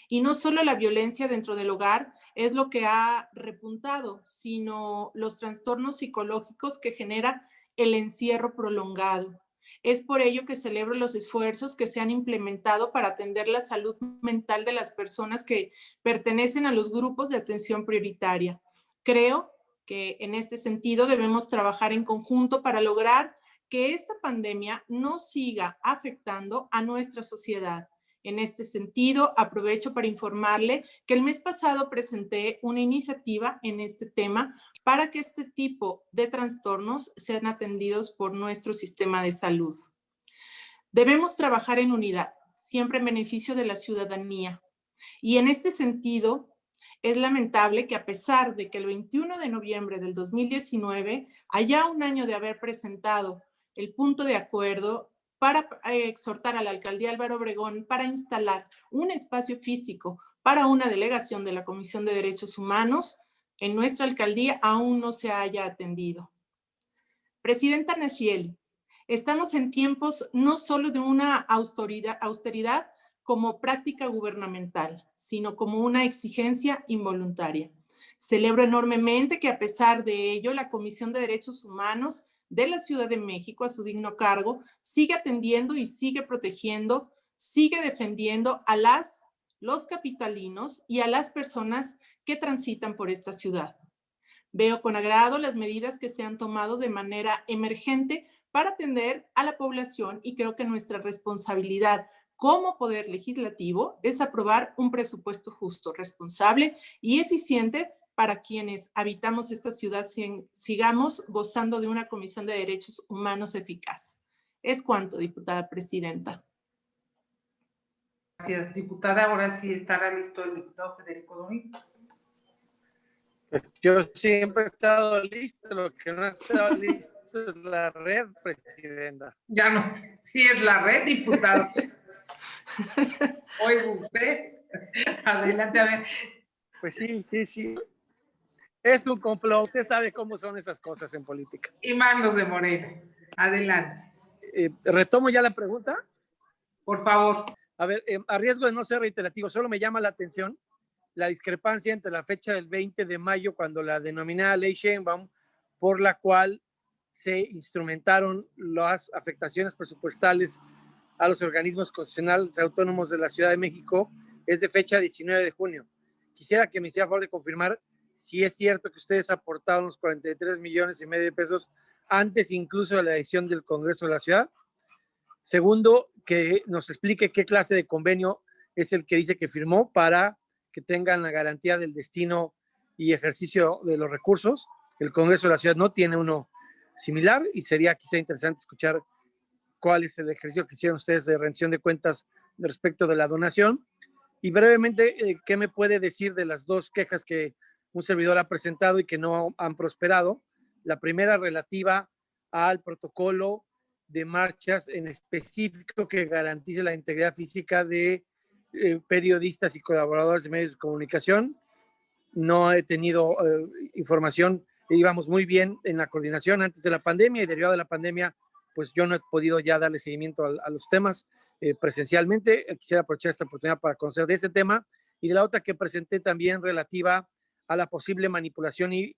Y no solo la violencia dentro del hogar es lo que ha repuntado, sino los trastornos psicológicos que genera el encierro prolongado. Es por ello que celebro los esfuerzos que se han implementado para atender la salud mental de las personas que pertenecen a los grupos de atención prioritaria. Creo que en este sentido debemos trabajar en conjunto para lograr que esta pandemia no siga afectando a nuestra sociedad. En este sentido, aprovecho para informarle que el mes pasado presenté una iniciativa en este tema para que este tipo de trastornos sean atendidos por nuestro sistema de salud. Debemos trabajar en unidad, siempre en beneficio de la ciudadanía. Y en este sentido, es lamentable que a pesar de que el 21 de noviembre del 2019, allá un año de haber presentado el punto de acuerdo para exhortar a la Alcaldía Álvaro Obregón para instalar un espacio físico para una delegación de la Comisión de Derechos Humanos, en nuestra alcaldía aún no se haya atendido. Presidenta Nashieli, estamos en tiempos no solo de una austeridad como práctica gubernamental, sino como una exigencia involuntaria. Celebro enormemente que a pesar de ello, la Comisión de Derechos Humanos de la Ciudad de México, a su digno cargo, sigue atendiendo y sigue protegiendo, sigue defendiendo a los capitalinos y a las personas que transitan por esta ciudad. Veo con agrado las medidas que se han tomado de manera emergente para atender a la población, y creo que nuestra responsabilidad como Poder Legislativo es aprobar un presupuesto justo, responsable y eficiente para quienes habitamos esta ciudad, sigamos gozando de una Comisión de Derechos Humanos eficaz. Es cuanto, diputada presidenta. Gracias, diputada. Ahora sí estará listo el diputado Federico Dorin. Pues yo siempre he estado listo, lo que no ha estado listo es la red, presidenta. Ya no sé si es la red, diputado. ¿O es usted? Adelante, a ver. Pues sí. Es un complot, usted sabe cómo son esas cosas en política. Y manos de Morena. Adelante. ¿Retomo ya la pregunta? Por favor. A ver, a riesgo de no ser reiterativo, solo me llama la atención la discrepancia entre la fecha del 20 de mayo, cuando la denominada Ley Sheinbaum, por la cual se instrumentaron las afectaciones presupuestales a los organismos constitucionales autónomos de la Ciudad de México, es de fecha 19 de junio. Quisiera que me hiciera favor de confirmar si es cierto que ustedes aportaron los 43,5 millones de pesos antes incluso de la edición del Congreso de la Ciudad. Segundo, que nos explique qué clase de convenio es el que dice que firmó para que tengan la garantía del destino y ejercicio de los recursos. El Congreso de la Ciudad no tiene uno similar y sería quizá interesante escuchar cuál es el ejercicio que hicieron ustedes de rendición de cuentas respecto de la donación. Y brevemente, ¿qué me puede decir de las dos quejas que un servidor ha presentado y que no han prosperado? La primera relativa al protocolo de marchas en específico que garantice la integridad física de periodistas y colaboradores de medios de comunicación. No he tenido información, íbamos muy bien en la coordinación antes de la pandemia, y derivado de la pandemia, pues yo no he podido ya darle seguimiento a los temas presencialmente. Quisiera aprovechar esta oportunidad para conocer de este tema y de la otra que presenté también relativa a la posible manipulación y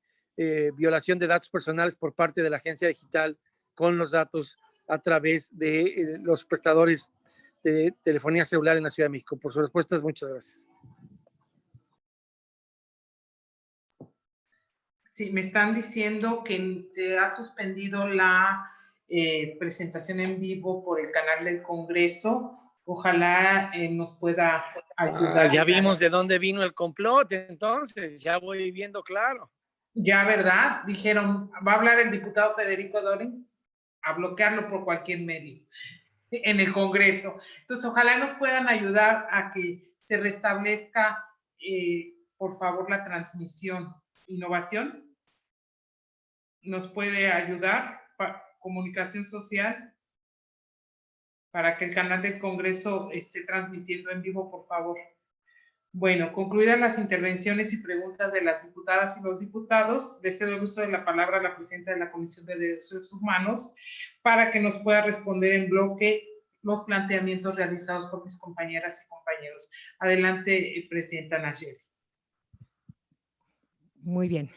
violación de datos personales por parte de la agencia digital con los datos a través de los prestadores de telefonía celular en la Ciudad de México. Por sus respuestas, muchas gracias. Sí, me están diciendo que se ha suspendido la presentación en vivo por el canal del Congreso. Ojalá nos pueda ayudar. Ya vimos de dónde vino el complot, entonces, ya voy viendo claro. Ya, ¿verdad? Dijeron, va a hablar el diputado Federico Dorin a bloquearlo por cualquier medio en el Congreso. Entonces, ojalá nos puedan ayudar a que se restablezca, por favor, la transmisión. Innovación nos puede ayudar, comunicación social, para que el canal del Congreso esté transmitiendo en vivo, por favor. Bueno, concluidas las intervenciones y preguntas de las diputadas y los diputados, le cedo el uso de la palabra a la presidenta de la Comisión de Derechos Humanos para que nos pueda responder en bloque los planteamientos realizados por mis compañeras y compañeros. Adelante, presidenta Nayeli. Muy bien.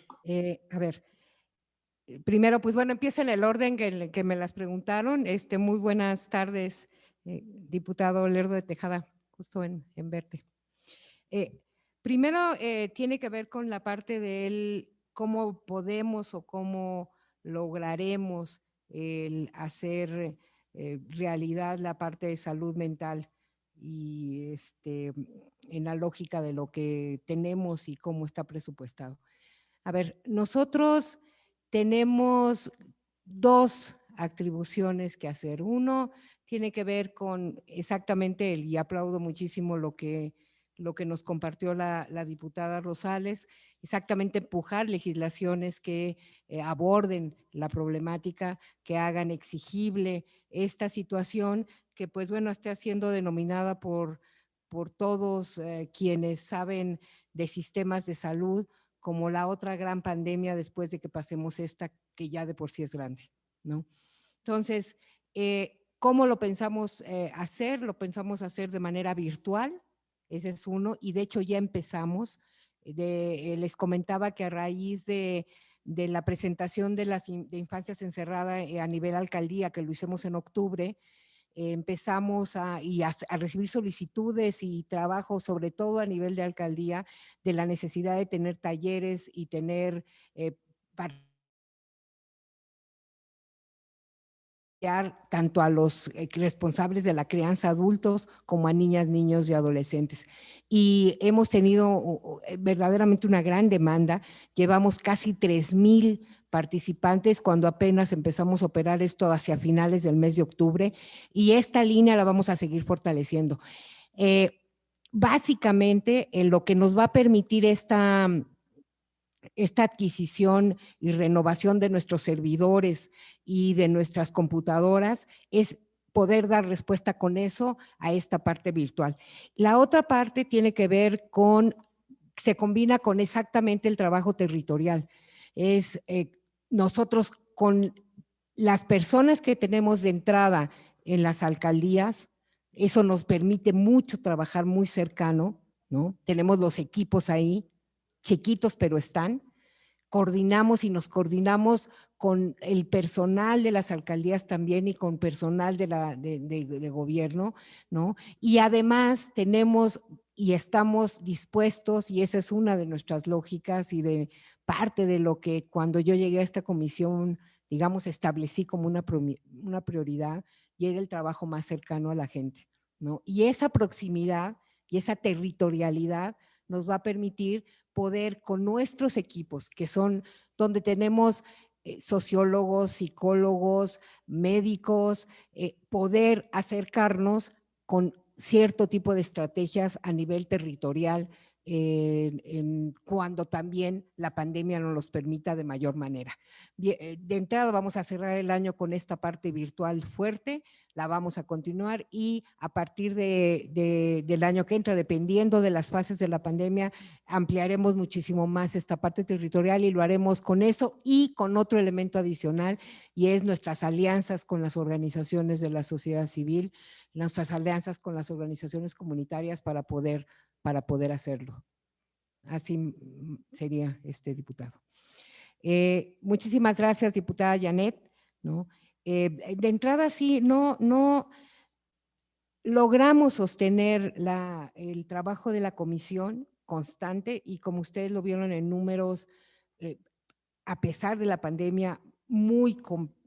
A ver, primero, pues bueno, empieza en el orden que me las preguntaron. Muy buenas tardes, diputado Lerdo de Tejada, gusto en verte. Primero, tiene que ver con la parte del cómo podemos o cómo lograremos el hacer realidad la parte de salud mental y en la lógica de lo que tenemos y cómo está presupuestado. A ver, nosotros tenemos dos atribuciones que hacer. Uno tiene que ver con exactamente y aplaudo muchísimo lo que nos compartió la diputada Rosales, exactamente empujar legislaciones que aborden la problemática, que hagan exigible esta situación que, pues bueno, esté siendo denominada por todos quienes saben de sistemas de salud como la otra gran pandemia después de que pasemos esta, que ya de por sí es grande, ¿no? Entonces, ¿cómo lo pensamos hacer? Lo pensamos hacer de manera virtual, ese es uno, y de hecho ya empezamos. Les comentaba que a raíz de la presentación de infancias encerradas a nivel alcaldía, que lo hicimos en octubre, empezamos a recibir solicitudes y trabajo, sobre todo a nivel de alcaldía, de la necesidad de tener talleres y tener tanto a los responsables de la crianza adultos como a niñas, niños y adolescentes. Y hemos tenido verdaderamente una gran demanda. Llevamos casi 3,000 participantes cuando apenas empezamos a operar esto hacia finales del mes de octubre, y esta línea la vamos a seguir fortaleciendo. Básicamente, lo que nos va a permitir esta adquisición y renovación de nuestros servidores y de nuestras computadoras es poder dar respuesta con eso a esta parte virtual. La otra parte tiene que ver se combina con exactamente el trabajo territorial. Nosotros con las personas que tenemos de entrada en las alcaldías, eso nos permite mucho trabajar muy cercano, ¿no? Tenemos los equipos ahí, chiquitos pero están. Coordinamos y nos coordinamos con el personal de las alcaldías también y con personal de gobierno, ¿no? Y además tenemos y estamos dispuestos, y esa es una de nuestras lógicas y de parte de lo que cuando yo llegué a esta comisión, digamos, establecí como una prioridad, y era el trabajo más cercano a la gente, ¿no? Y esa proximidad y esa territorialidad nos va a permitir poder con nuestros equipos, que son donde tenemos sociólogos, psicólogos, médicos, poder acercarnos con cierto tipo de estrategias a nivel territorial cuando también la pandemia nos los permita de mayor manera. De entrada vamos a cerrar el año con esta parte virtual fuerte, la vamos a continuar, y a partir del año que entra, dependiendo de las fases de la pandemia, ampliaremos muchísimo más esta parte territorial, y lo haremos con eso y con otro elemento adicional, y es nuestras alianzas con las organizaciones de la sociedad civil, nuestras alianzas con las organizaciones comunitarias para poder poder hacerlo. Así sería, diputado. Muchísimas gracias, diputada Janet, ¿no? De entrada, sí, no logramos sostener el trabajo de la comisión constante y como ustedes lo vieron en números, a pesar de la pandemia,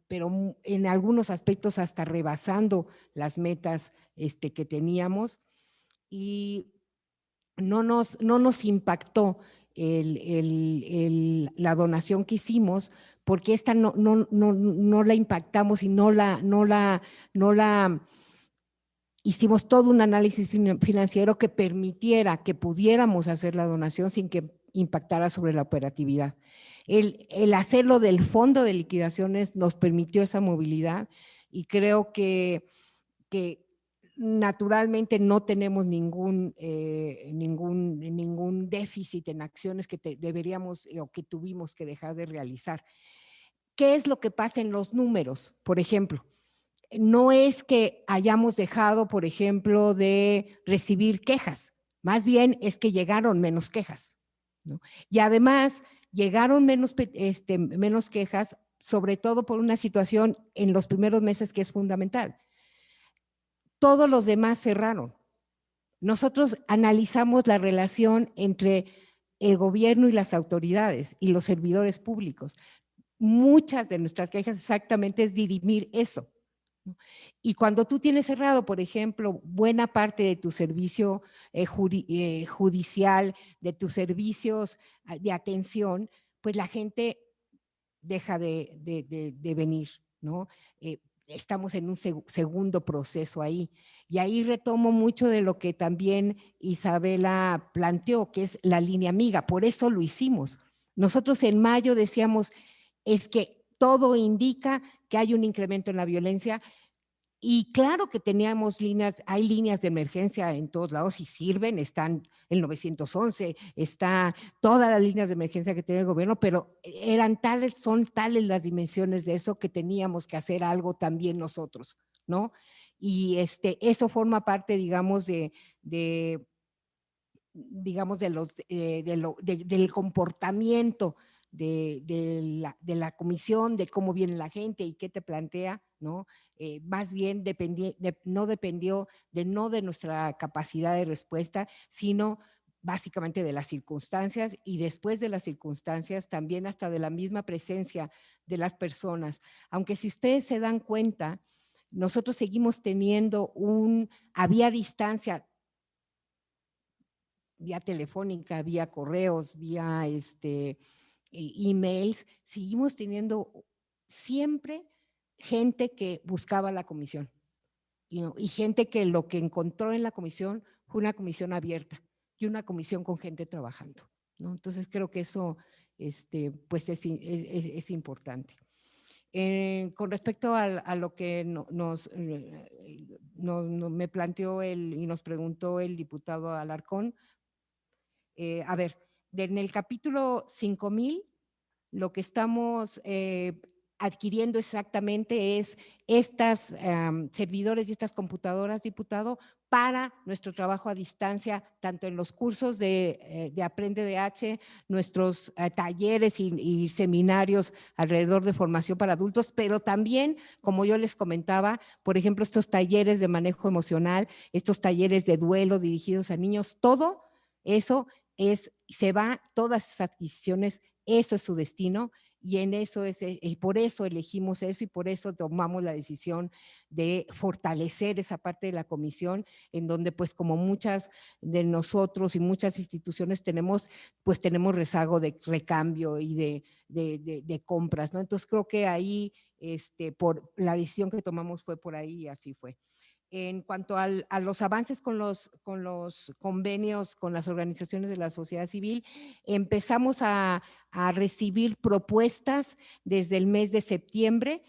pero en algunos aspectos hasta rebasando las metas que teníamos, y no nos impactó la donación que hicimos, porque esta no la impactamos y no la hicimos todo un análisis financiero que permitiera que pudiéramos hacer la donación sin que impactara sobre la operatividad. El hacerlo del fondo de liquidaciones nos permitió esa movilidad y creo que naturalmente no tenemos ningún déficit en acciones que deberíamos o que tuvimos que dejar de realizar. ¿Qué es lo que pasa en los números? Por ejemplo, no es que hayamos dejado, por ejemplo, de recibir quejas, más bien es que llegaron menos quejas, ¿no? Y además llegaron menos quejas, sobre todo por una situación en los primeros meses que es fundamental. Todos los demás cerraron. Nosotros analizamos la relación entre el gobierno y las autoridades y los servidores públicos. Muchas de nuestras quejas exactamente es dirimir eso. Y cuando tú tienes cerrado, por ejemplo, buena parte de tu servicio judicial, de tus servicios de atención, pues la gente deja de venir, ¿no? Estamos en un segundo proceso ahí. Y ahí retomo mucho de lo que también Isabela planteó, que es la línea amiga. Por eso lo hicimos. Nosotros en mayo decíamos, es que todo indica que hay un incremento en la violencia. Y claro que teníamos hay líneas de emergencia en todos lados y sirven, están el 911, está todas las líneas de emergencia que tiene el gobierno, pero son tales las dimensiones de eso que teníamos que hacer algo también nosotros, ¿no? Y eso forma parte, digamos, del comportamiento de la comisión, de cómo viene la gente y qué te plantea, ¿no? Más bien no dependió de nuestra capacidad de respuesta, sino básicamente de las circunstancias y después de las circunstancias también hasta de la misma presencia de las personas. Aunque si ustedes se dan cuenta, nosotros seguimos teniendo había distancia vía telefónica, vía correos, vía emails, seguimos teniendo siempre gente que buscaba la comisión y gente que lo que encontró en la comisión fue una comisión abierta y una comisión con gente trabajando, ¿no? Entonces creo que eso pues es importante. Con respecto a lo que me planteó y nos preguntó el diputado Alarcón, a ver, en el capítulo 5000, lo que estamos adquiriendo exactamente es estas servidores y estas computadoras, diputado, para nuestro trabajo a distancia, tanto en los cursos de Aprende DH, nuestros talleres y seminarios alrededor de formación para adultos, pero también, como yo les comentaba, por ejemplo, estos talleres de manejo emocional, estos talleres de duelo dirigidos a niños, todo eso todas esas adquisiciones, eso es su destino y en eso por eso elegimos eso y por eso tomamos la decisión de fortalecer esa parte de la comisión en donde pues como muchas de nosotros y muchas instituciones tenemos rezago de recambio y de compras, ¿no? Entonces creo que ahí por la decisión que tomamos fue por ahí y así fue. En cuanto a los avances con los convenios con las organizaciones de la sociedad civil, empezamos a recibir propuestas desde el mes de septiembre.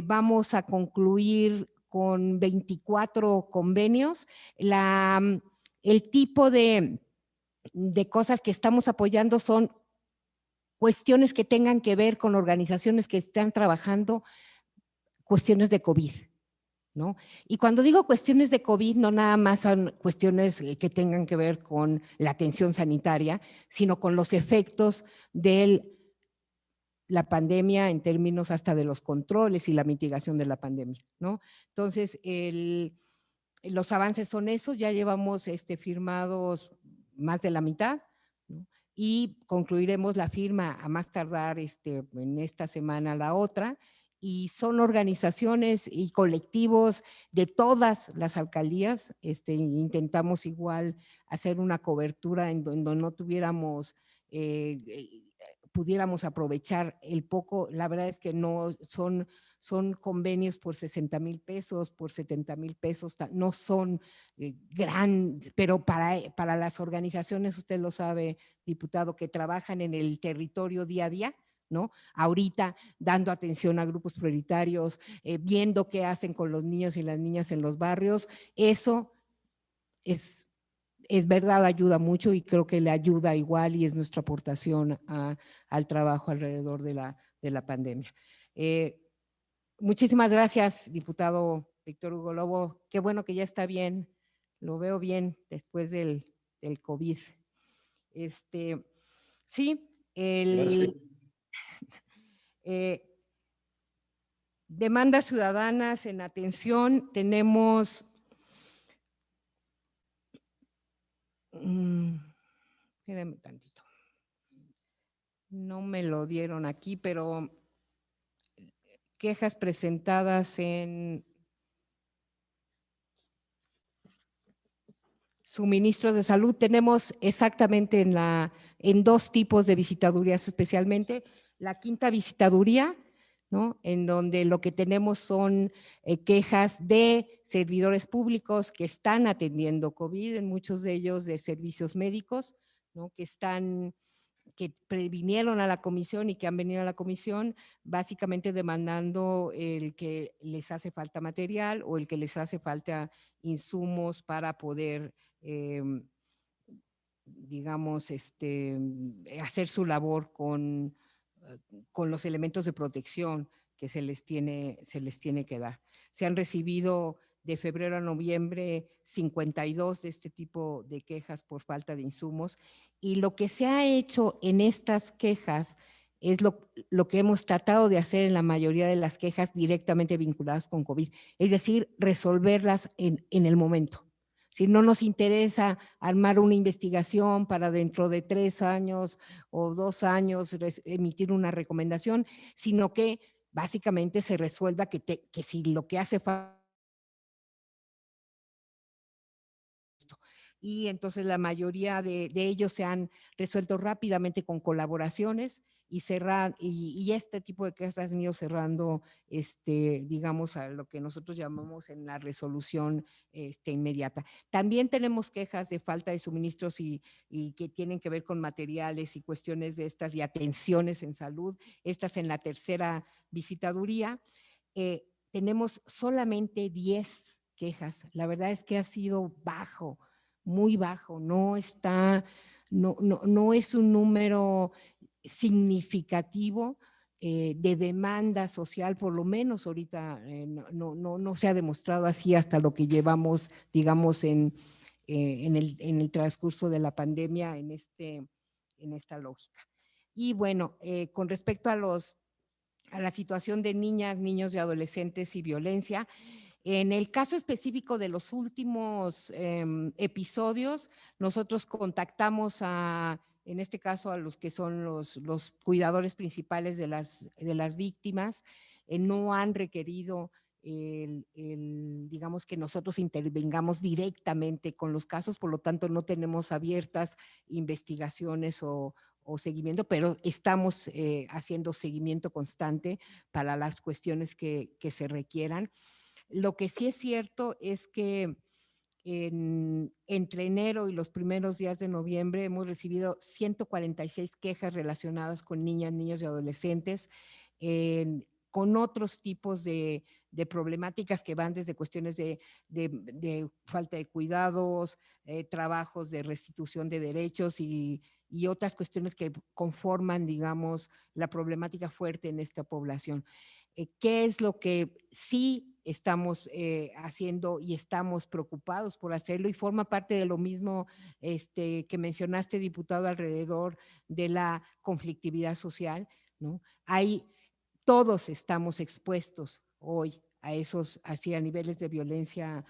Vamos a concluir con 24 convenios. El tipo de cosas que estamos apoyando son cuestiones que tengan que ver con organizaciones que están trabajando cuestiones de COVID, ¿no? Y cuando digo cuestiones de COVID, no nada más son cuestiones que tengan que ver con la atención sanitaria, sino con los efectos de la pandemia en términos hasta de los controles y la mitigación de la pandemia, ¿no? Entonces, los avances son esos, ya llevamos firmados más de la mitad, ¿no? Y concluiremos la firma a más tardar en esta semana la otra, y son organizaciones y colectivos de todas las alcaldías. Intentamos igual hacer una cobertura en donde no tuviéramos, pudiéramos aprovechar el poco. La verdad es que no son convenios por 60,000 pesos, por 70,000 pesos, no son grandes, pero para las organizaciones, usted lo sabe, diputado, que trabajan en el territorio día a día, ¿no? Ahorita dando atención a grupos prioritarios, viendo qué hacen con los niños y las niñas en los barrios, eso es verdad, ayuda mucho, y creo que le ayuda igual, y es nuestra aportación al trabajo alrededor de la pandemia. Muchísimas gracias, diputado Víctor Hugo Lobo. Qué bueno que ya está bien, lo veo bien después del COVID. Sí, demandas ciudadanas en atención, tenemos, espérame tantito, no me lo dieron aquí, pero quejas presentadas en suministros de salud. Tenemos exactamente en dos tipos de visitadurías, especialmente la quinta visitaduría, ¿no? En donde lo que tenemos son quejas de servidores públicos que están atendiendo COVID, en muchos de ellos de servicios médicos, ¿no? Que previnieron a la comisión y que han venido a la comisión básicamente demandando el que les hace falta material o el que les hace falta insumos para poder, digamos, hacer su labor con los elementos de protección que se les tiene que dar. Se han recibido de febrero a noviembre 52 de este tipo de quejas por falta de insumos, y lo que se ha hecho en estas quejas es lo que hemos tratado de hacer en la mayoría de las quejas directamente vinculadas con COVID, es decir, resolverlas en el momento. Si no nos interesa armar una investigación para dentro de 3 años o 2 años emitir una recomendación, sino que básicamente se resuelva que si lo que hace falta. Y entonces la mayoría de ellos se han resuelto rápidamente con colaboraciones y este tipo de casos han ido cerrando, digamos, a lo que nosotros llamamos en la resolución inmediata. También tenemos quejas de falta de suministros y que tienen que ver con materiales y cuestiones de estas y atenciones en salud, estas en la tercera visitaduría. Tenemos solamente 10 quejas. La verdad es que ha sido bajo, muy bajo, no es un número significativo de demanda social, por lo menos ahorita no se ha demostrado así hasta lo que llevamos, digamos, en el transcurso de la pandemia en esta lógica. Y bueno, con respecto a la situación de niñas, niños y adolescentes y violencia, en el caso específico de los últimos episodios, nosotros contactamos en este caso a los que son los cuidadores principales de las víctimas. No han requerido digamos, que nosotros intervengamos directamente con los casos, por lo tanto no tenemos abiertas investigaciones o seguimiento, pero estamos haciendo seguimiento constante para las cuestiones que se requieran. Lo que sí es cierto es que entre enero y los primeros días de noviembre hemos recibido 146 quejas relacionadas con niñas, niños y adolescentes, con otros tipos de problemáticas que van desde cuestiones de falta de cuidados, trabajos de restitución de derechos y otras cuestiones que conforman, digamos, la problemática fuerte en esta población. qué es lo que sí estamos haciendo y estamos preocupados por hacerlo, y forma parte de lo mismo que mencionaste, diputado, alrededor de la conflictividad social, ¿no? Todos estamos expuestos hoy a esos, así, a niveles de violencia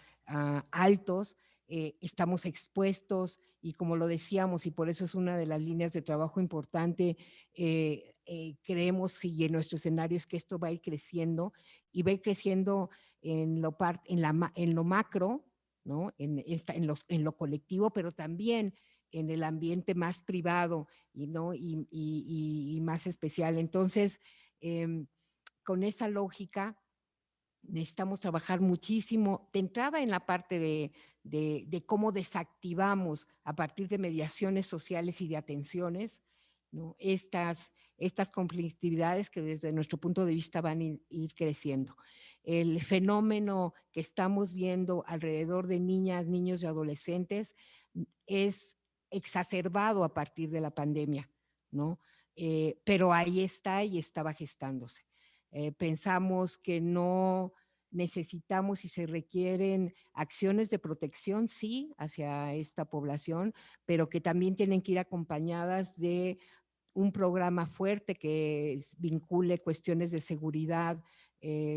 altos, estamos expuestos, y como lo decíamos, y por eso es una de las líneas de trabajo importante, creemos, y en nuestro escenario es que esto va a ir creciendo, y va a ir creciendo en lo macro, ¿no? En lo colectivo, pero también en el ambiente más privado ¿no? y más especial. Entonces, con esa lógica, necesitamos trabajar muchísimo de entrada en la parte de cómo desactivamos a partir de mediaciones sociales y de atenciones, ¿no? Estas conflictividades que desde nuestro punto de vista van a ir creciendo. El fenómeno que estamos viendo alrededor de niñas, niños y adolescentes es exacerbado a partir de la pandemia, ¿no? Pero ahí está y estaba gestándose. Pensamos que no necesitamos y se requieren acciones de protección, sí, hacia esta población, pero que también tienen que ir acompañadas de un programa fuerte que vincule cuestiones de seguridad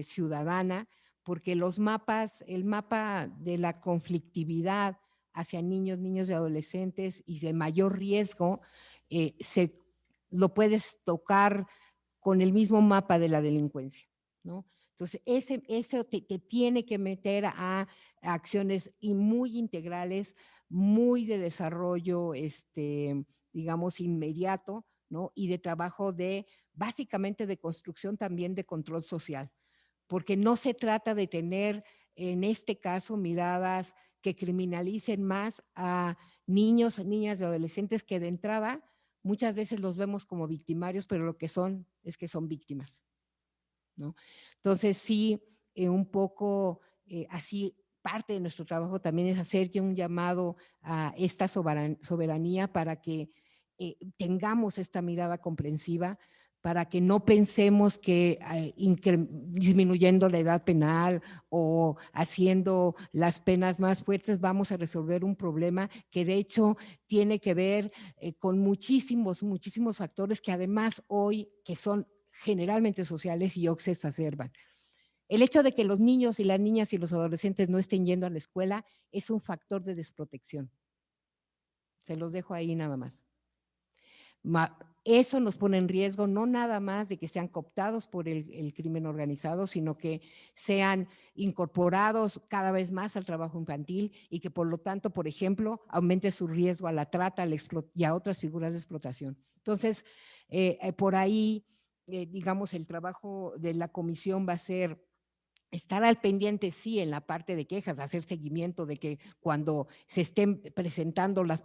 ciudadana, porque el mapa de la conflictividad hacia niños, niños y adolescentes y de mayor riesgo, lo puedes tocar con el mismo mapa de la delincuencia, ¿no? Entonces, ese te tiene que meter a acciones muy integrales, muy de desarrollo, digamos, inmediato, ¿no? Y de trabajo básicamente de construcción también de control social, porque no se trata de tener, en este caso, miradas que criminalicen más a niños, niñas y adolescentes que de entrada muchas veces los vemos como victimarios, pero lo que son es que son víctimas, ¿no? Entonces sí, un poco así, parte de nuestro trabajo también es hacer un llamado a esta soberanía para que tengamos esta mirada comprensiva, para que no pensemos que disminuyendo la edad penal o haciendo las penas más fuertes vamos a resolver un problema que de hecho tiene que ver con muchísimos factores que además hoy, que son generalmente sociales y hoy se exacerban. El hecho de que los niños y las niñas y los adolescentes no estén yendo a la escuela es un factor de desprotección. Se los dejo ahí nada más. Eso nos pone en riesgo no nada más de que sean cooptados por el crimen organizado, sino que sean incorporados cada vez más al trabajo infantil y que por lo tanto, por ejemplo, aumente su riesgo a la trata y a otras figuras de explotación. Entonces, por ahí, digamos, el trabajo de la comisión va a ser estar al pendiente, sí, en la parte de quejas, hacer seguimiento de que cuando se estén presentando la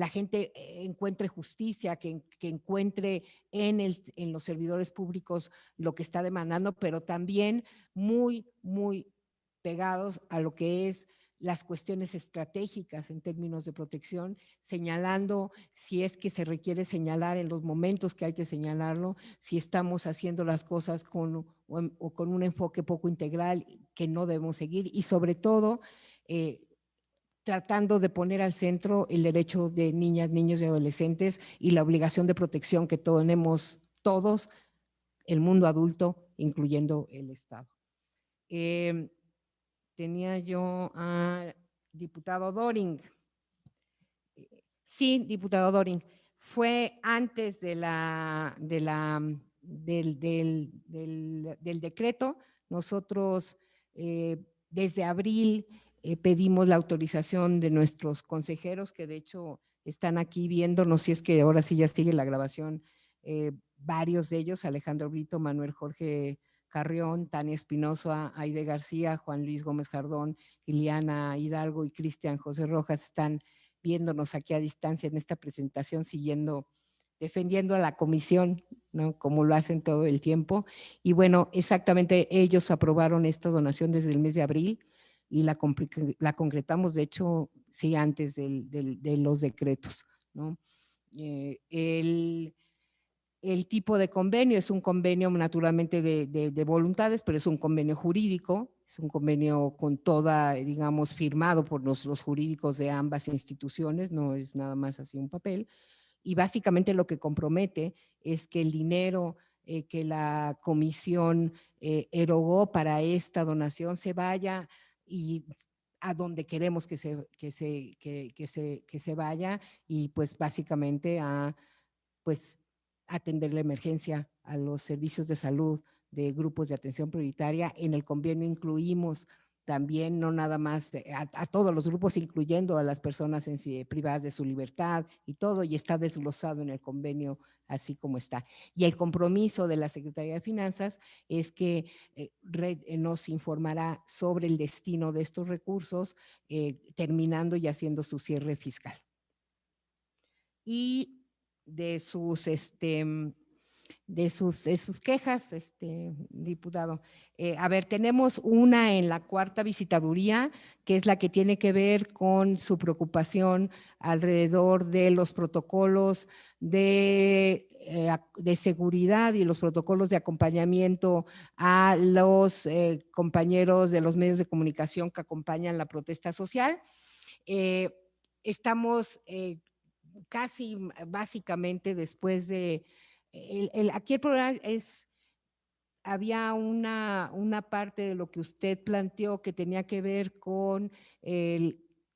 gente encuentre justicia, que encuentre en los servidores públicos lo que está demandando, pero también muy, muy pegados a lo que es las cuestiones estratégicas en términos de protección, señalando si es que se requiere señalar en los momentos que hay que señalarlo, si estamos haciendo las cosas con un enfoque poco integral que no debemos seguir, y sobre todo tratando de poner al centro el derecho de niñas, niños y adolescentes y la obligación de protección que tenemos todos, el mundo adulto, incluyendo el Estado. Tenía yo al diputado Doring. Sí, diputado Doring. Fue antes del decreto. Nosotros desde abril pedimos la autorización de nuestros consejeros, que de hecho están aquí viéndonos, si es que ahora sí ya sigue la grabación, varios de ellos, Alejandro Brito, Manuel Jorge Carrión, Tania Espinosa, Aide García, Juan Luis Gómez Jardón, Liliana Hidalgo y Cristian José Rojas están viéndonos aquí a distancia en esta presentación, defendiendo a la comisión, ¿no? Como lo hacen todo el tiempo. Y bueno, exactamente ellos aprobaron esta donación desde el mes de abril y la concretamos, de hecho, sí, antes de los decretos, ¿no? El tipo de convenio es un convenio naturalmente de voluntades, pero es un convenio jurídico, es un convenio con toda, digamos, firmado por los jurídicos de ambas instituciones, no es nada más así un papel. Y básicamente lo que compromete es que el dinero que la comisión erogó para esta donación se vaya y a donde queremos que se vaya, y pues básicamente a pues atender la emergencia, a los servicios de salud de grupos de atención prioritaria. En el convenio incluimos también, no nada más a todos los grupos, incluyendo a las personas privadas de su libertad y todo, y está desglosado en el convenio así como está. Y el compromiso de la Secretaría de Finanzas es que nos informará sobre el destino de estos recursos, terminando y haciendo su cierre fiscal. Y de sus quejas, diputado. A ver, tenemos una en la cuarta visitaduría, que es la que tiene que ver con su preocupación alrededor de los protocolos de seguridad y los protocolos de acompañamiento a los compañeros de los medios de comunicación que acompañan la protesta social. Estamos casi básicamente después de... aquí el programa había una parte de lo que usted planteó que tenía que ver con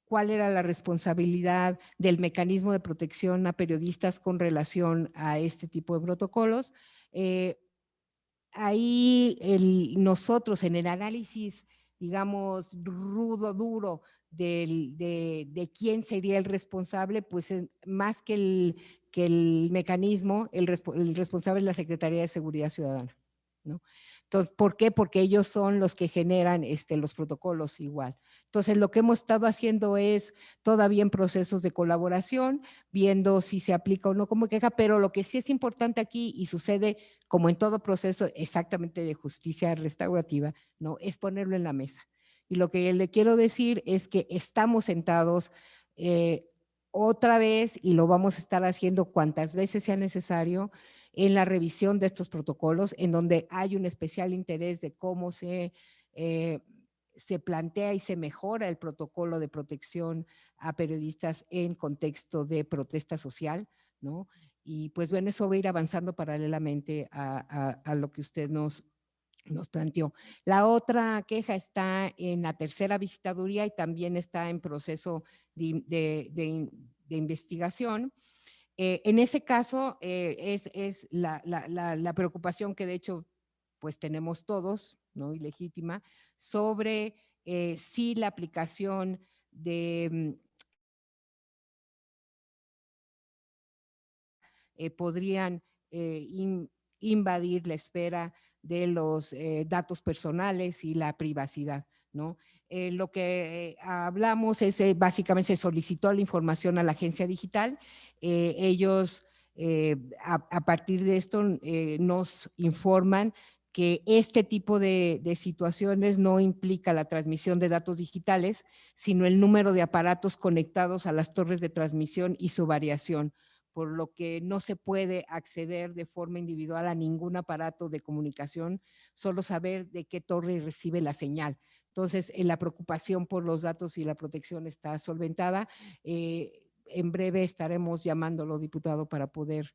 cuál era la responsabilidad del mecanismo de protección a periodistas con relación a este tipo de protocolos. Ahí nosotros en el análisis, digamos, duro de quién sería el responsable, pues más que el mecanismo, el responsable es la Secretaría de Seguridad Ciudadana, ¿no? Entonces, ¿por qué? Porque ellos son los que generan los protocolos igual. Entonces, lo que hemos estado haciendo es todavía en procesos de colaboración, viendo si se aplica o no como queja, pero lo que sí es importante aquí, y sucede como en todo proceso exactamente de justicia restaurativa, ¿no? Es ponerlo en la mesa. Y lo que le quiero decir es que estamos sentados otra vez, y lo vamos a estar haciendo cuantas veces sea necesario, en la revisión de estos protocolos, en donde hay un especial interés de cómo se plantea y se mejora el protocolo de protección a periodistas en contexto de protesta social, ¿no? Y pues bueno, eso va a ir avanzando paralelamente a lo que usted nos planteó. La otra queja está en la tercera visitaduría y también está en proceso de investigación. En ese caso es la preocupación que de hecho pues tenemos todos, ¿no? Y legítima, sobre si la aplicación de podrían invadir la esfera de los datos personales y la privacidad, ¿no? Lo que hablamos es, básicamente se solicitó la información a la agencia digital, ellos a partir de esto nos informan que este tipo de situaciones no implica la transmisión de datos digitales, sino el número de aparatos conectados a las torres de transmisión y su variación, por lo que no se puede acceder de forma individual a ningún aparato de comunicación, solo saber de qué torre recibe la señal. Entonces, la preocupación por los datos y la protección está solventada. En breve estaremos llamándolo, diputado, para poder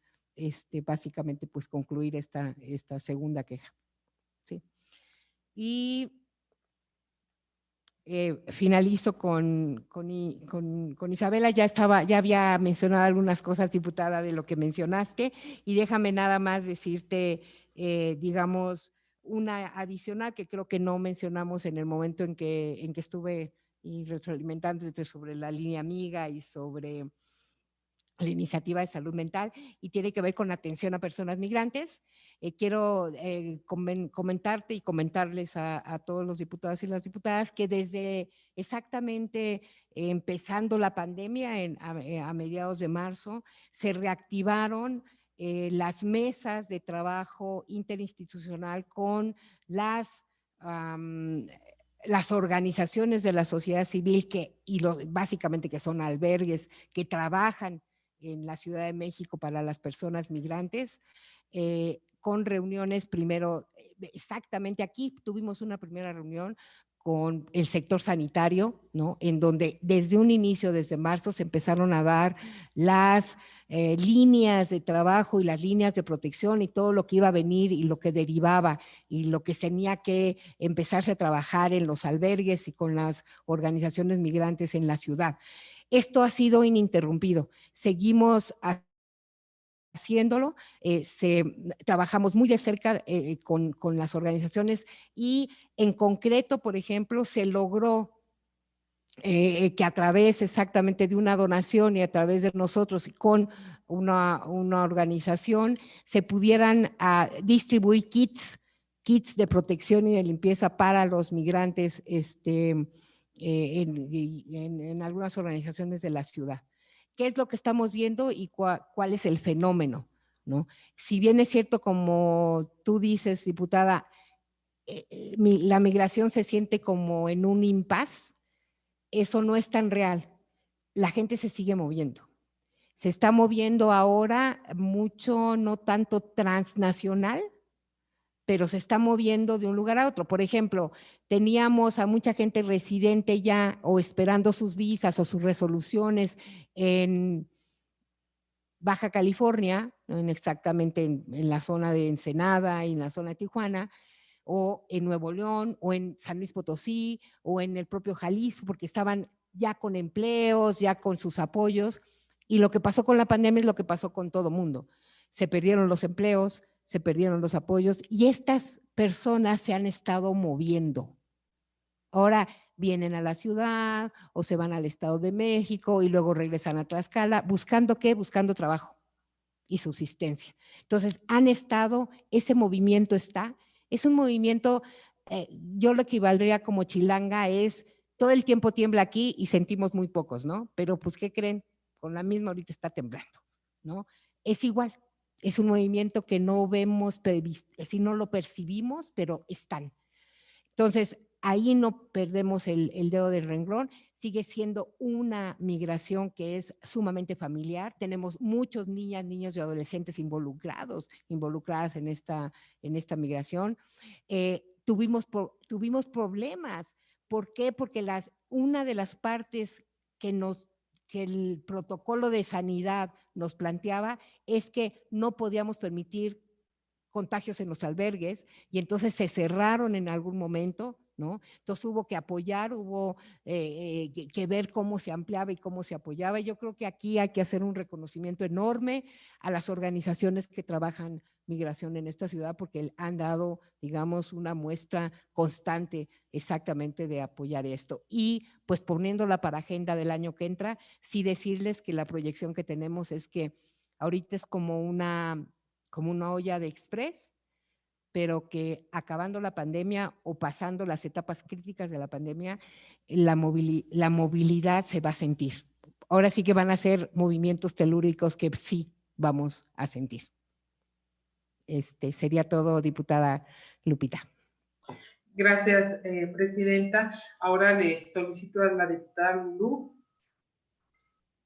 básicamente pues concluir esta segunda queja. ¿Sí? Y finalizo con Isabela. Ya había mencionado algunas cosas, diputada, de lo que mencionaste, y déjame nada más decirte, digamos, una adicional que creo que no mencionamos en el momento en que estuve retroalimentándote sobre la línea amiga y sobre la iniciativa de salud mental, y tiene que ver con atención a personas migrantes. Quiero comentarte y comentarles a todos los diputados y las diputadas que desde exactamente empezando la pandemia a mediados de marzo, se reactivaron las mesas de trabajo interinstitucional con las organizaciones de la sociedad civil básicamente que son albergues que trabajan en la Ciudad de México para las personas migrantes. con reuniones primero, exactamente aquí tuvimos una primera reunión con el sector sanitario, ¿no? En donde desde un inicio, desde marzo, se empezaron a dar las líneas de trabajo y las líneas de protección y todo lo que iba a venir y lo que derivaba y lo que tenía que empezarse a trabajar en los albergues y con las organizaciones migrantes en la ciudad. Esto ha sido ininterrumpido. Seguimos haciéndolo, trabajamos muy de cerca con las organizaciones y en concreto, por ejemplo, se logró que a través exactamente de una donación y a través de nosotros y con una organización se pudieran distribuir kits de protección y de limpieza para los migrantes en algunas organizaciones de la ciudad. ¿Qué es lo que estamos viendo y cuál es el fenómeno? ¿No? Si bien es cierto, como tú dices, diputada, la migración se siente como en un impasse, eso no es tan real. La gente se sigue moviendo. Se está moviendo ahora mucho, no tanto transnacional, pero se está moviendo de un lugar a otro. Por ejemplo, teníamos a mucha gente residente ya o esperando sus visas o sus resoluciones en Baja California, ¿no? Exactamente en la zona de Ensenada y en la zona de Tijuana, o en Nuevo León, o en San Luis Potosí, o en el propio Jalisco, porque estaban ya con empleos, ya con sus apoyos, y lo que pasó con la pandemia es lo que pasó con todo mundo. Se perdieron los empleos, se perdieron los apoyos, y estas personas se han estado moviendo. Ahora vienen a la ciudad o se van al Estado de México y luego regresan a Tlaxcala, ¿buscando qué? Buscando trabajo y subsistencia. Entonces, han estado, ese movimiento está, es un movimiento, yo lo equivaldría como chilanga, es todo el tiempo tiembla aquí y sentimos muy pocos, ¿no? Pero pues, ¿qué creen? Con la misma ahorita está temblando, ¿no? Es igual, es un movimiento que no vemos, si no lo percibimos, pero están. Entonces, ahí no perdemos el dedo del renglón, sigue siendo una migración que es sumamente familiar. Tenemos muchos niñas, niños y adolescentes involucradas en esta migración. Tuvimos problemas. ¿Por qué? Porque una de las partes que el protocolo de sanidad nos planteaba es que no podíamos permitir contagios en los albergues y entonces se cerraron en algún momento, ¿no? Entonces hubo que apoyar, hubo que ver cómo se ampliaba y cómo se apoyaba. Yo creo que aquí hay que hacer un reconocimiento enorme a las organizaciones que trabajan migración en esta ciudad porque han dado, digamos, una muestra constante exactamente de apoyar esto. Y pues poniéndola para agenda del año que entra, sí decirles que la proyección que tenemos es que ahorita es como una olla de express, pero que acabando la pandemia o pasando las etapas críticas de la pandemia, la movilidad se va a sentir. Ahora sí que van a ser movimientos telúricos que sí vamos a sentir. Sería todo, diputada Lupita. Gracias, presidenta. Ahora le solicito a la diputada Lulú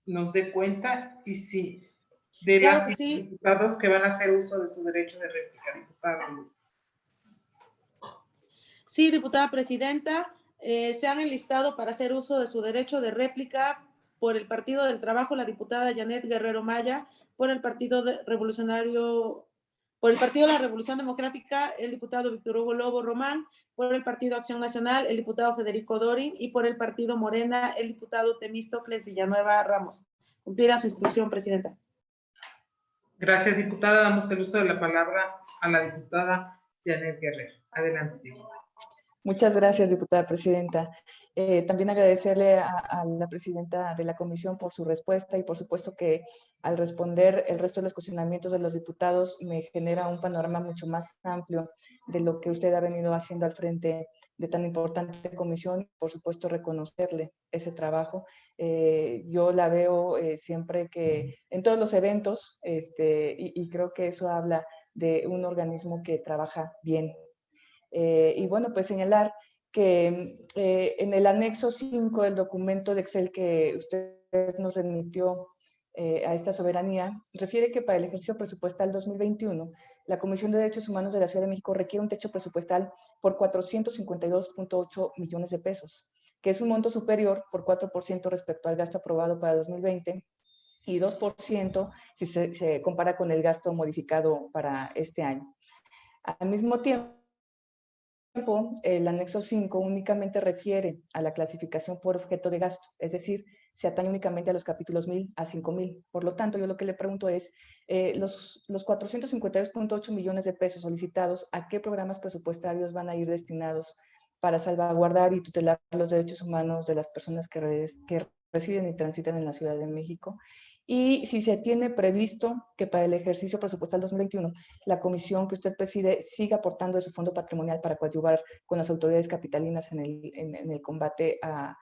nos dé cuenta y si de Claro las sí. diputados que van a hacer uso de su derecho de réplica, diputada Lulú. Sí, diputada presidenta, se han enlistado para hacer uso de su derecho de réplica por el Partido del Trabajo la diputada Janet Guerrero Maya, por el Partido Revolucionario, por el Partido de la Revolución Democrática, el diputado Víctor Hugo Lobo Román, por el Partido Acción Nacional, el diputado Federico Dorin, y por el Partido Morena, el diputado Temístocles Villanueva Ramos. Cumplida su instrucción, presidenta. Gracias, diputada. Damos el uso de la palabra a la diputada Janet Guerrero. Adelante, diputada. Muchas gracias, diputada presidenta. También agradecerle a la presidenta de la comisión por su respuesta y por supuesto que al responder el resto de los cuestionamientos de los diputados me genera un panorama mucho más amplio de lo que usted ha venido haciendo al frente de tan importante comisión y por supuesto reconocerle ese trabajo. Yo la veo siempre que en todos los eventos y creo que eso habla de un organismo que trabaja bien. Y bueno, pues señalar que en el anexo 5 del documento de Excel que usted nos remitió a esta soberanía, refiere que para el ejercicio presupuestal 2021 la Comisión de Derechos Humanos de la Ciudad de México requiere un techo presupuestal por 452.8 millones de pesos, que es un monto superior por 4% respecto al gasto aprobado para 2020 y 2% si se compara con el gasto modificado para este año. Al mismo tiempo, el anexo 5 únicamente refiere a la clasificación por objeto de gasto, es decir, se atañe únicamente a los capítulos 1000 a 5000. Por lo tanto, yo lo que le pregunto es, los 452.8 millones de pesos solicitados, ¿a qué programas presupuestarios van a ir destinados para salvaguardar y tutelar los derechos humanos de las personas que residen y transitan en la Ciudad de México? Y si se tiene previsto que para el ejercicio presupuestal 2021, la comisión que usted preside siga aportando de su fondo patrimonial para coadyuvar con las autoridades capitalinas en el combate a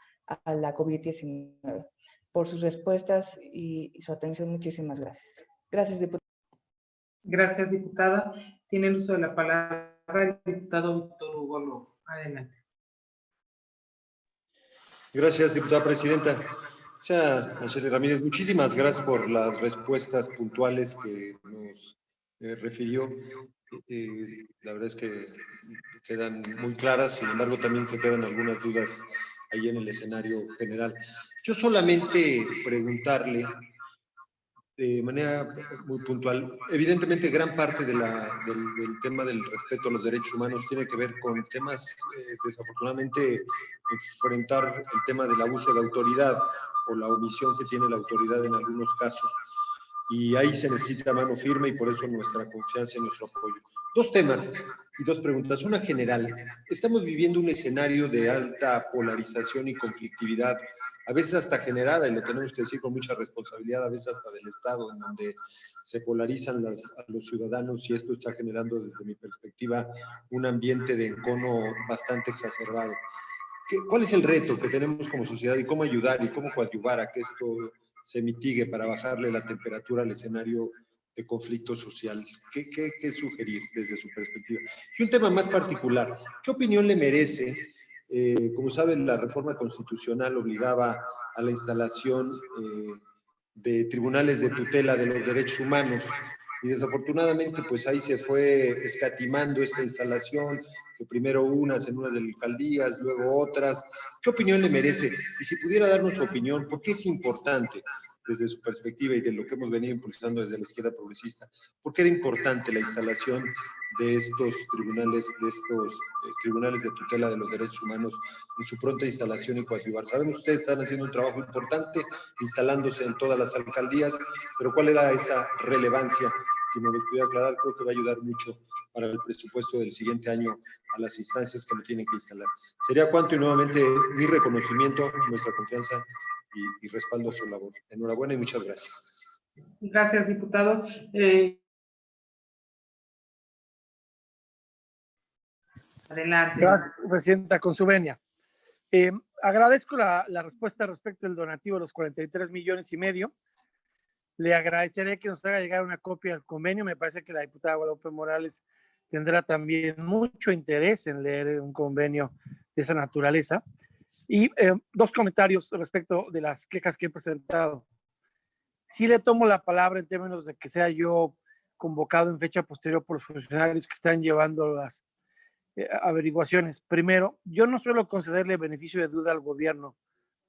la COVID-19. Por sus respuestas y su atención, muchísimas gracias. Gracias, diputada. Gracias, diputada. Tiene el uso de la palabra el diputado Víctor Hugo Lobo. Adelante. Gracias, diputada presidenta. Señora Nayeli Ramírez, muchísimas gracias por las respuestas puntuales que nos refirió. La verdad es que quedan muy claras, sin embargo también se quedan algunas dudas ahí en el escenario general. Yo solamente preguntarle de manera muy puntual, evidentemente gran parte del tema del respeto a los derechos humanos tiene que ver con temas, desafortunadamente, enfrentar el tema del abuso de autoridad o la omisión que tiene la autoridad en algunos casos. Y ahí se necesita mano firme y por eso nuestra confianza y nuestro apoyo. Dos temas y dos preguntas. Una general. Estamos viviendo un escenario de alta polarización y conflictividad, a veces hasta generada, y lo tenemos que decir con mucha responsabilidad, a veces hasta del Estado, en donde se polarizan a los ciudadanos y esto está generando, desde mi perspectiva, un ambiente de encono bastante exacerbado. ¿Cuál es el reto que tenemos como sociedad y cómo ayudar y cómo coadyuvar a que esto se mitigue para bajarle la temperatura al escenario de conflicto social? ¿Qué sugerir desde su perspectiva? Y un tema más particular, ¿qué opinión le merece? Como saben, la reforma constitucional obligaba a la instalación de tribunales de tutela de los derechos humanos y desafortunadamente pues ahí se fue escatimando esta instalación, que primero unas en una de las alcaldías, luego otras. ¿Qué opinión le merece? Y si pudiera darnos su opinión, ¿por qué es importante desde su perspectiva y de lo que hemos venido impulsando desde la izquierda progresista? ¿Por qué era importante la instalación de estos tribunales de tutela de los derechos humanos en su pronta instalación y coadyuvar? Sabemos que ustedes están haciendo un trabajo importante instalándose en todas las alcaldías, pero ¿cuál era esa relevancia? Si me lo pudiera aclarar, creo que va a ayudar mucho para el presupuesto del siguiente año a las instancias que lo tienen que instalar. Sería cuanto y nuevamente mi reconocimiento, nuestra confianza y respaldo a su labor. Enhorabuena y muchas gracias. Gracias, diputado. Adelante. Gracias, presidenta, con su venia. Agradezco la respuesta respecto del donativo de los 43,5 millones. Le agradeceré que nos haga llegar una copia del convenio. Me parece que la diputada Guadalupe Morales tendrá también mucho interés en leer un convenio de esa naturaleza. Y dos comentarios respecto de las quejas que he presentado. Sí le tomo la palabra en términos de que sea yo convocado en fecha posterior por los funcionarios que están llevando las averiguaciones. Primero, yo no suelo concederle beneficio de duda al gobierno,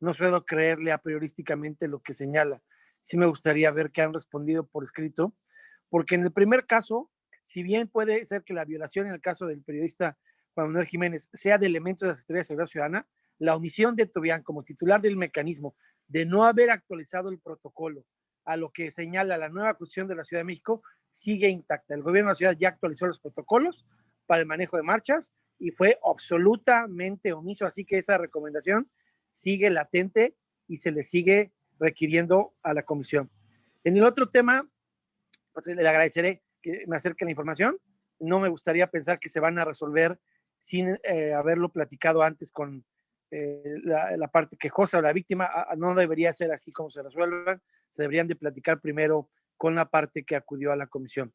no suelo creerle a priorísticamente lo que señala. Sí me gustaría ver que han respondido por escrito, porque en el primer caso, si bien puede ser que la violación en el caso del periodista Juan Manuel Jiménez sea de elementos de la Secretaría de Seguridad Ciudadana, la omisión de Tobián como titular del mecanismo de no haber actualizado el protocolo a lo que señala la nueva Constitución de la Ciudad de México sigue intacta. El gobierno de la ciudad ya actualizó los protocolos para el manejo de marchas y fue absolutamente omiso, así que esa recomendación sigue latente y se le sigue requiriendo a la comisión. En el otro tema, pues, le agradeceré que me acerque la información. No me gustaría pensar que se van a resolver sin haberlo platicado antes con la parte quejosa o la víctima. No debería ser así como se resuelvan, se deberían de platicar primero con la parte que acudió a la comisión.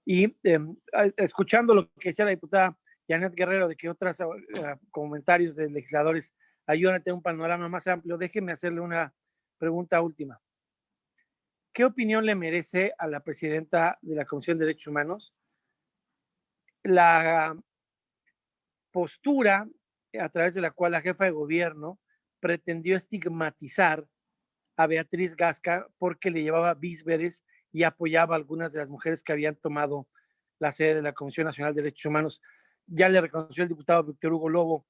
Y escuchando lo que decía la diputada Janet Guerrero de que otros comentarios de legisladores ayudan a tener un panorama más amplio, déjeme hacerle una pregunta última. ¿Qué opinión le merece a la presidenta de la Comisión de Derechos Humanos la postura a través de la cual la jefa de gobierno pretendió estigmatizar a Beatriz Gasca porque le llevaba vísperas y apoyaba a algunas de las mujeres que habían tomado la sede de la Comisión Nacional de Derechos Humanos. Ya le reconoció el diputado Víctor Hugo Lobo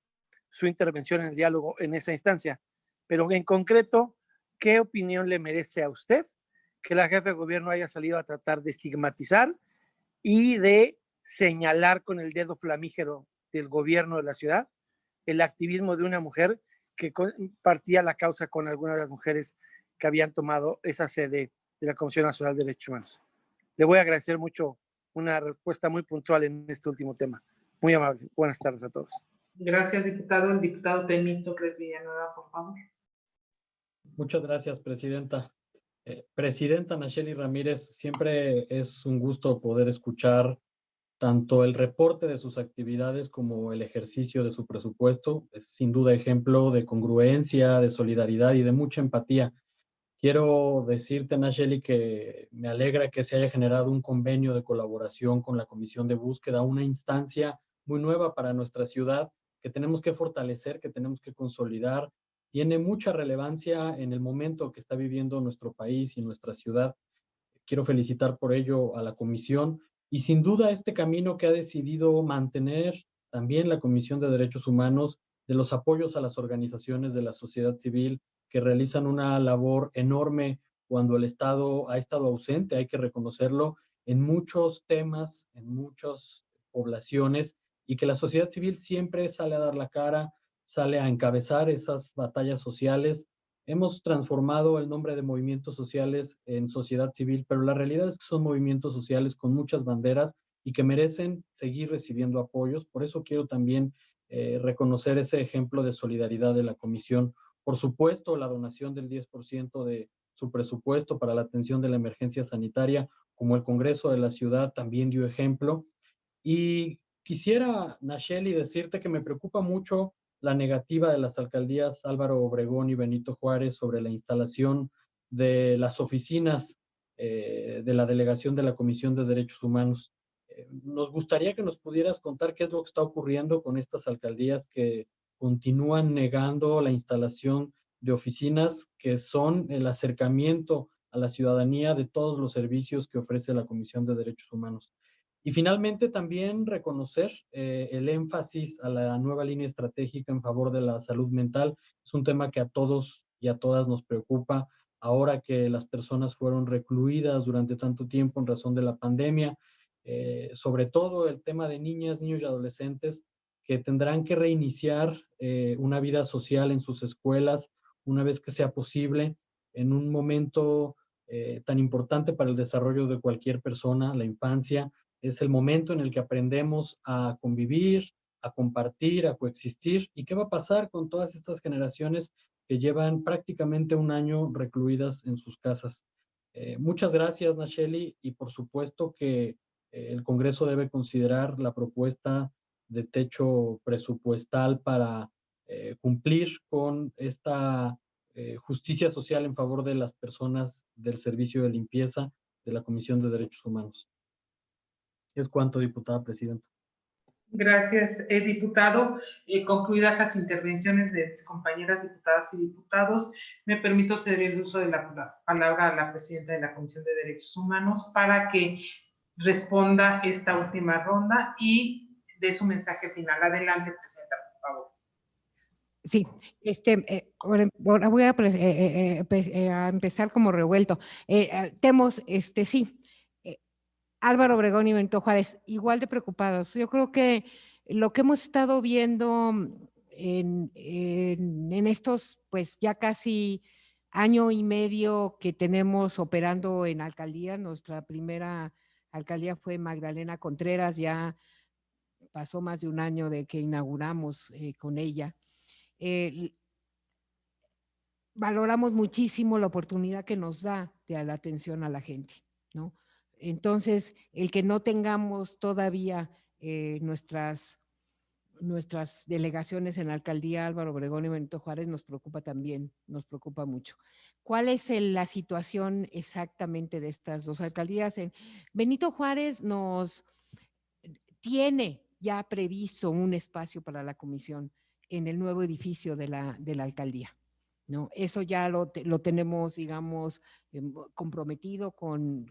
su intervención en el diálogo en esa instancia. Pero en concreto, ¿qué opinión le merece a usted que la jefa de gobierno haya salido a tratar de estigmatizar y de señalar con el dedo flamígero del gobierno de la ciudad el activismo de una mujer que compartía la causa con algunas de las mujeres que habían tomado esa sede de la Comisión Nacional de Derechos Humanos? Le voy a agradecer mucho una respuesta muy puntual en este último tema. Muy amable. Buenas tardes a todos. Gracias, diputado. El diputado Temístocles Villanueva, por favor. Muchas gracias, presidenta. Presidenta Nacheli Ramírez, siempre es un gusto poder escuchar tanto el reporte de sus actividades como el ejercicio de su presupuesto. Es sin duda ejemplo de congruencia, de solidaridad y de mucha empatía. Quiero decirte, Nacheli, que me alegra que se haya generado un convenio de colaboración con la Comisión de Búsqueda, una instancia muy nueva para nuestra ciudad que tenemos que fortalecer, que tenemos que consolidar. Tiene mucha relevancia en el momento que está viviendo nuestro país y nuestra ciudad. Quiero felicitar por ello a la comisión y sin duda este camino que ha decidido mantener también la Comisión de Derechos Humanos de los apoyos a las organizaciones de la sociedad civil que realizan una labor enorme cuando el Estado ha estado ausente, hay que reconocerlo, en muchos temas, en muchas poblaciones, y que la sociedad civil siempre sale a dar la cara, sale a encabezar esas batallas sociales. Hemos transformado el nombre de movimientos sociales en sociedad civil, pero la realidad es que son movimientos sociales con muchas banderas y que merecen seguir recibiendo apoyos. Por eso quiero también reconocer ese ejemplo de solidaridad de la Comisión. Por supuesto, la donación del 10% de su presupuesto para la atención de la emergencia sanitaria, como el Congreso de la Ciudad también dio ejemplo. Y quisiera, Nacheli, decirte que me preocupa mucho la negativa de las alcaldías Álvaro Obregón y Benito Juárez sobre la instalación de las oficinas de la delegación de la Comisión de Derechos Humanos. Nos gustaría que nos pudieras contar qué es lo que está ocurriendo con estas alcaldías que continúan negando la instalación de oficinas que son el acercamiento a la ciudadanía de todos los servicios que ofrece la Comisión de Derechos Humanos. Y finalmente también reconocer el énfasis a la nueva línea estratégica en favor de la salud mental. Es un tema que a todos y a todas nos preocupa ahora que las personas fueron recluidas durante tanto tiempo en razón de la pandemia. Sobre todo el tema de niñas, niños y adolescentes que tendrán que reiniciar una vida social en sus escuelas una vez que sea posible, en un momento tan importante para el desarrollo de cualquier persona, la infancia. Es el momento en el que aprendemos a convivir, a compartir, a coexistir. ¿Y qué va a pasar con todas estas generaciones que llevan prácticamente un año recluidas en sus casas? Muchas gracias, Nacheli, y por supuesto que el Congreso debe considerar la propuesta de techo presupuestal para cumplir con esta justicia social en favor de las personas del servicio de limpieza de la Comisión de Derechos Humanos. Es cuanto, diputada presidenta. Gracias, diputado. Concluidas las intervenciones de mis compañeras diputadas y diputados, me permito ceder el uso de la palabra a la presidenta de la Comisión de Derechos Humanos para que responda esta última ronda y dé su mensaje final. Adelante, presidenta, por favor. Sí, ahora voy a empezar como revuelto. Temos, sí, Álvaro Obregón y Benito Juárez, igual de preocupados. Yo creo que lo que hemos estado viendo en estos, pues ya casi año y medio que tenemos operando en alcaldía, nuestra primera alcaldía fue Magdalena Contreras, ya pasó más de un año de que inauguramos con ella. Valoramos muchísimo la oportunidad que nos da de la atención a la gente, ¿no? Entonces, el que no tengamos todavía nuestras delegaciones en la alcaldía Álvaro Obregón y Benito Juárez nos preocupa también, nos preocupa mucho. ¿Cuál es la situación exactamente de estas dos alcaldías? En Benito Juárez tiene ya previsto un espacio para la comisión en el nuevo edificio de la alcaldía, ¿no? Eso ya lo tenemos, digamos, comprometido con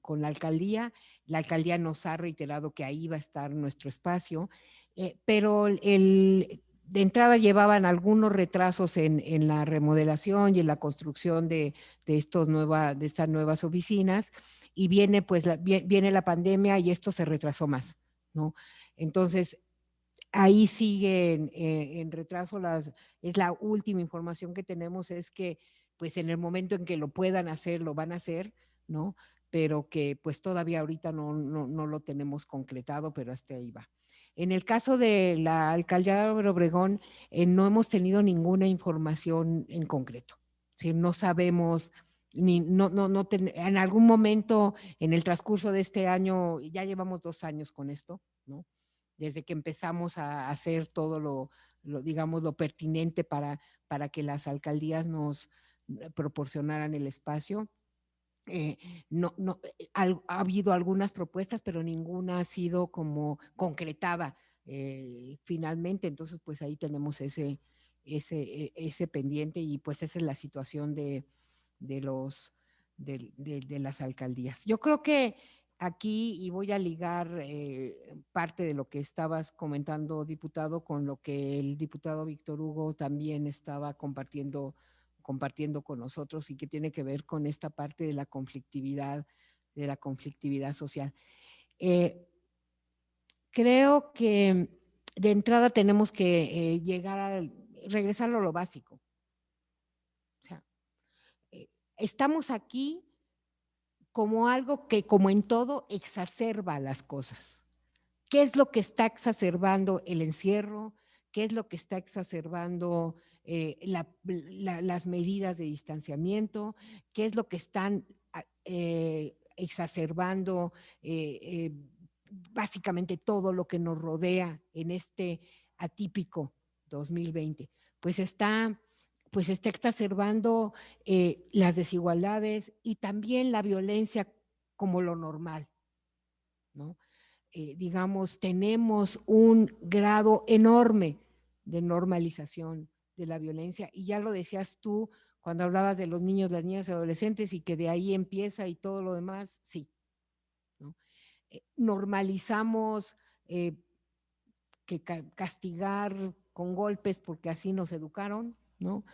la alcaldía. La alcaldía nos ha reiterado que ahí va a estar nuestro espacio, pero de entrada llevaban algunos retrasos en la remodelación y en la construcción de estas nuevas oficinas, y viene viene la pandemia y esto se retrasó más, ¿no? Entonces, ahí sigue en retraso. Es la última información que tenemos, es que pues en el momento en que lo puedan hacer, lo van a hacer, ¿no? Pero que pues todavía ahorita no lo tenemos concretado, pero hasta ahí va. En el caso de la alcaldía de Obregón, no hemos tenido ninguna información en concreto. ¿Sí? No sabemos, en algún momento en el transcurso de este año, ya llevamos 2 años con esto, ¿no? Desde que empezamos a hacer todo digamos, lo pertinente para que las alcaldías nos proporcionaran el espacio. Ha habido algunas propuestas, pero ninguna ha sido como concretada finalmente. Entonces, pues ahí tenemos ese pendiente, y pues esa es la situación de las alcaldías. Yo creo que aquí, y voy a ligar parte de lo que estabas comentando, diputado, con lo que el diputado Víctor Hugo también estaba compartiendo con nosotros, y que tiene que ver con esta parte de la conflictividad social. Creo que de entrada tenemos que regresar a lo básico. O sea, estamos aquí como algo que, como en todo, exacerba las cosas. ¿Qué es lo que está exacerbando el encierro? ¿Qué es lo que está exacerbando las medidas de distanciamiento? ¿Qué es lo que están exacerbando básicamente todo lo que nos rodea en este atípico 2020? Pues está exacerbando las desigualdades y también la violencia como lo normal, ¿no? Digamos, tenemos un grado enorme de normalización de la violencia, y ya lo decías tú cuando hablabas de los niños, las niñas y adolescentes, y que de ahí empieza y todo lo demás, sí, ¿no? Normalizamos que castigar con golpes porque así nos educaron, ¿no?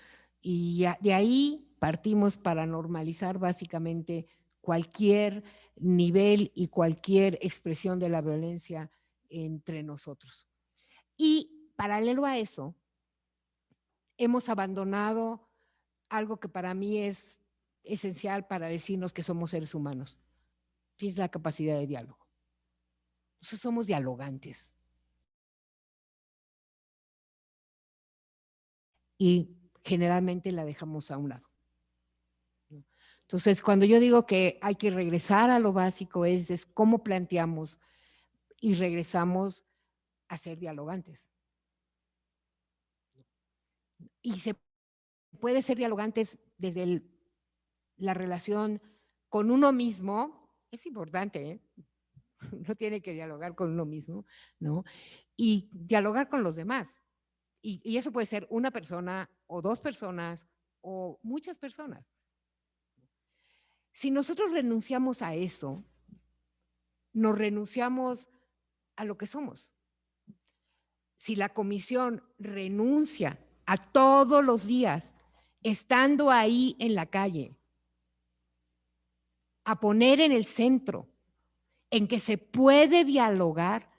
Y de ahí partimos para normalizar básicamente cualquier nivel y cualquier expresión de la violencia entre nosotros. Y paralelo a eso, hemos abandonado algo que para mí es esencial para decirnos que somos seres humanos, que es la capacidad de diálogo. Nosotros somos dialogantes. Y generalmente la dejamos a un lado. Entonces, cuando yo digo que hay que regresar a lo básico, es cómo planteamos y regresamos a ser dialogantes. Y se puede ser dialogantes desde la relación con uno mismo, es importante, ¿eh? No tiene que dialogar con uno mismo, ¿no? Y dialogar con los demás. Y eso puede ser una persona o 2 personas o muchas personas. Si nosotros renunciamos a eso, nos renunciamos a lo que somos. Si la comisión renuncia a todos los días, estando ahí en la calle, a poner en el centro, en que se puede dialogar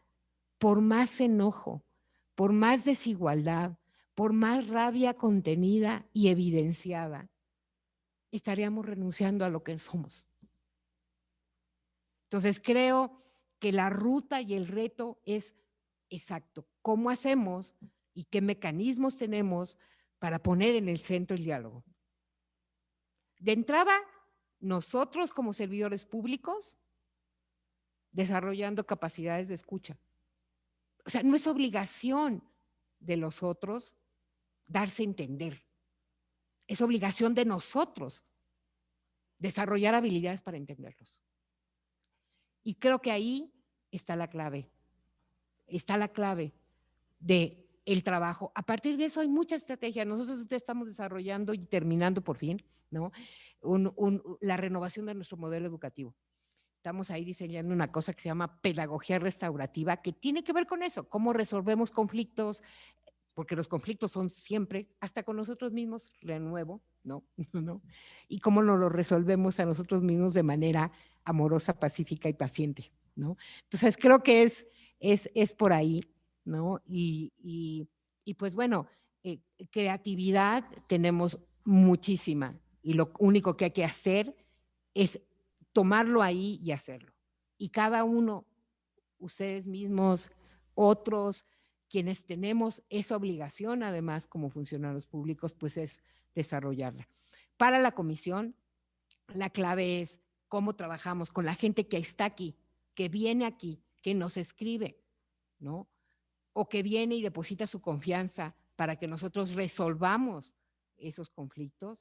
por más enojo, por más desigualdad, por más rabia contenida y evidenciada, estaríamos renunciando a lo que somos. Entonces, creo que la ruta y el reto es exacto. ¿Cómo hacemos y qué mecanismos tenemos para poner en el centro el diálogo? De entrada, nosotros como servidores públicos, desarrollando capacidades de escucha. O sea, no es obligación de los otros darse a entender. Es obligación de nosotros desarrollar habilidades para entenderlos. Y creo que ahí está la clave está la clave de el trabajo. A partir de eso hay mucha estrategia. Nosotros estamos desarrollando y terminando por fin, ¿no? La renovación de nuestro modelo educativo. Estamos ahí diseñando una cosa que se llama pedagogía restaurativa, que tiene que ver con eso, cómo resolvemos conflictos, porque los conflictos son siempre, hasta con nosotros mismos, de nuevo, ¿no? ¿No? Y cómo nos lo resolvemos a nosotros mismos de manera amorosa, pacífica y paciente, ¿no? Entonces creo que es por ahí, ¿no? Y pues bueno, creatividad tenemos muchísima y lo único que hay que hacer es tomarlo ahí y hacerlo. Y cada uno, ustedes mismos, otros, quienes tenemos esa obligación, además, como funcionarios públicos, pues es desarrollarla. Para la comisión, la clave es cómo trabajamos con la gente que está aquí, que viene aquí, que nos escribe, ¿no? O que viene y deposita su confianza para que nosotros resolvamos esos conflictos,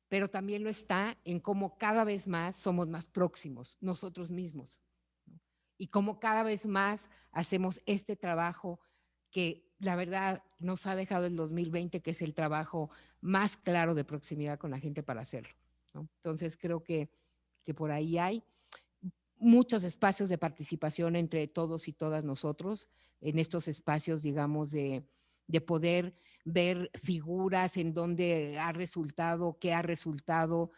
pero también lo está en cómo cada vez más somos más próximos nosotros mismos, ¿no? Y cómo cada vez más hacemos este trabajo que la verdad nos ha dejado el 2020, que es el trabajo más claro de proximidad con la gente para hacerlo, ¿no? Entonces creo que por ahí hay muchos espacios de participación entre todos y todas nosotros, en estos espacios, digamos, de poder ver figuras en donde ha resultado, qué ha resultado,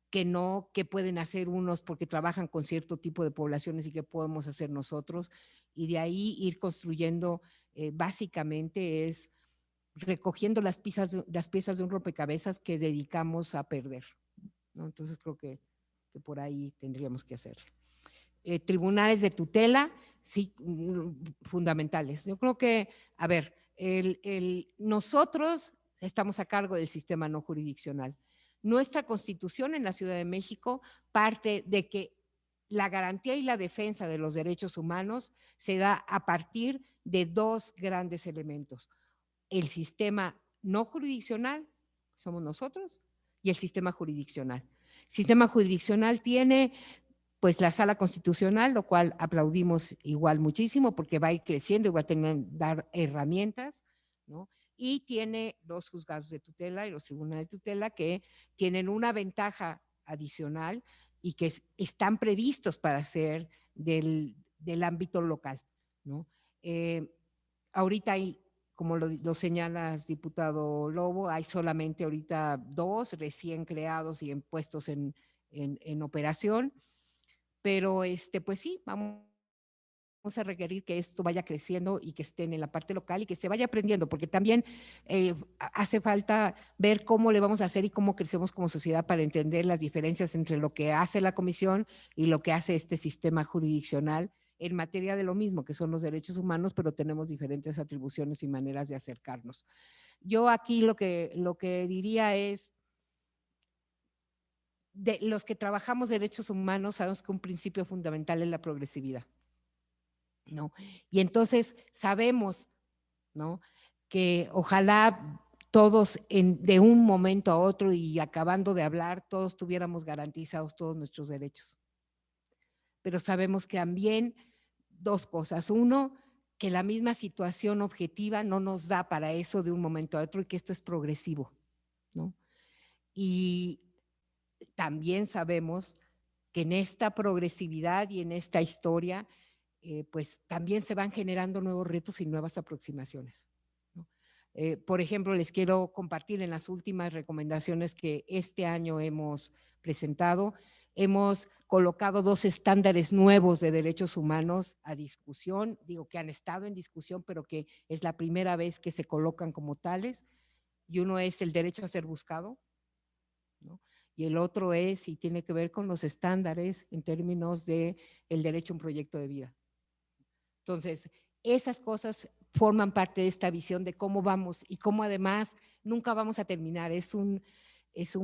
que no, qué pueden hacer unos porque trabajan con cierto tipo de poblaciones y qué podemos hacer nosotros. Y de ahí ir construyendo, básicamente es recogiendo las piezas de un rompecabezas que dedicamos a perder, ¿no? Entonces creo que por ahí tendríamos que hacerlo. Tribunales de tutela, sí, fundamentales. Yo creo que, a ver, nosotros estamos a cargo del sistema no jurisdiccional. Nuestra Constitución en la Ciudad de México parte de que la garantía y la defensa de los derechos humanos se da a partir de dos grandes elementos: el sistema no jurisdiccional, somos nosotros, y el sistema jurisdiccional. El sistema jurisdiccional tiene pues la sala constitucional, lo cual aplaudimos igual muchísimo porque va a ir creciendo y va a tener dar herramientas, ¿no? Y tiene los juzgados de tutela y los tribunales de tutela que tienen una ventaja adicional y que están previstos para ser del ámbito local, ¿no? Ahorita hay, como lo señalas, diputado Lobo, hay solamente ahorita 2 recién creados y puestos en operación. Pero pues sí, vamos a requerir que esto vaya creciendo y que estén en la parte local y que se vaya aprendiendo, porque también hace falta ver cómo le vamos a hacer y cómo crecemos como sociedad para entender las diferencias entre lo que hace la comisión y lo que hace este sistema jurisdiccional en materia de lo mismo, que son los derechos humanos, pero tenemos diferentes atribuciones y maneras de acercarnos. Yo aquí lo que diría es, de los que trabajamos derechos humanos sabemos que un principio fundamental es la progresividad, ¿no? Y entonces sabemos, ¿no?, que ojalá todos de un momento a otro y acabando de hablar, todos tuviéramos garantizados todos nuestros derechos. Pero sabemos que también 2 cosas. Uno, que la misma situación objetiva no nos da para eso de un momento a otro y que esto es progresivo, ¿no? Y también sabemos que en esta progresividad y en esta historia, pues también se van generando nuevos retos y nuevas aproximaciones, ¿no? Por ejemplo, les quiero compartir en las últimas recomendaciones que este año hemos presentado, hemos colocado 2 estándares nuevos de derechos humanos a discusión, digo que han estado en discusión, pero que es la primera vez que se colocan como tales, y uno es el derecho a ser buscado, ¿no? Y el otro es, y tiene que ver con los estándares en términos de el derecho a un proyecto de vida. Entonces, esas cosas forman parte de esta visión de cómo vamos y cómo además nunca vamos a terminar. Es un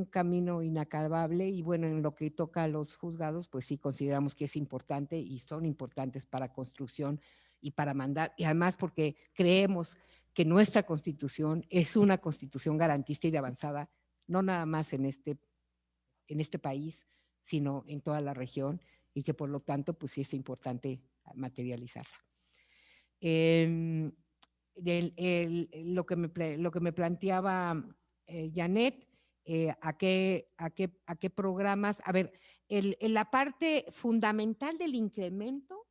camino inacabable y bueno, en lo que toca a los juzgados, pues sí consideramos que es importante y son importantes para construcción y para mandar, y además porque creemos que nuestra Constitución es una Constitución garantista y de avanzada, no nada más en este país, sino en toda la región, y que por lo tanto, pues sí es importante materializarla. Lo que me planteaba Janet, a qué programas. A ver, en la parte fundamental del incremento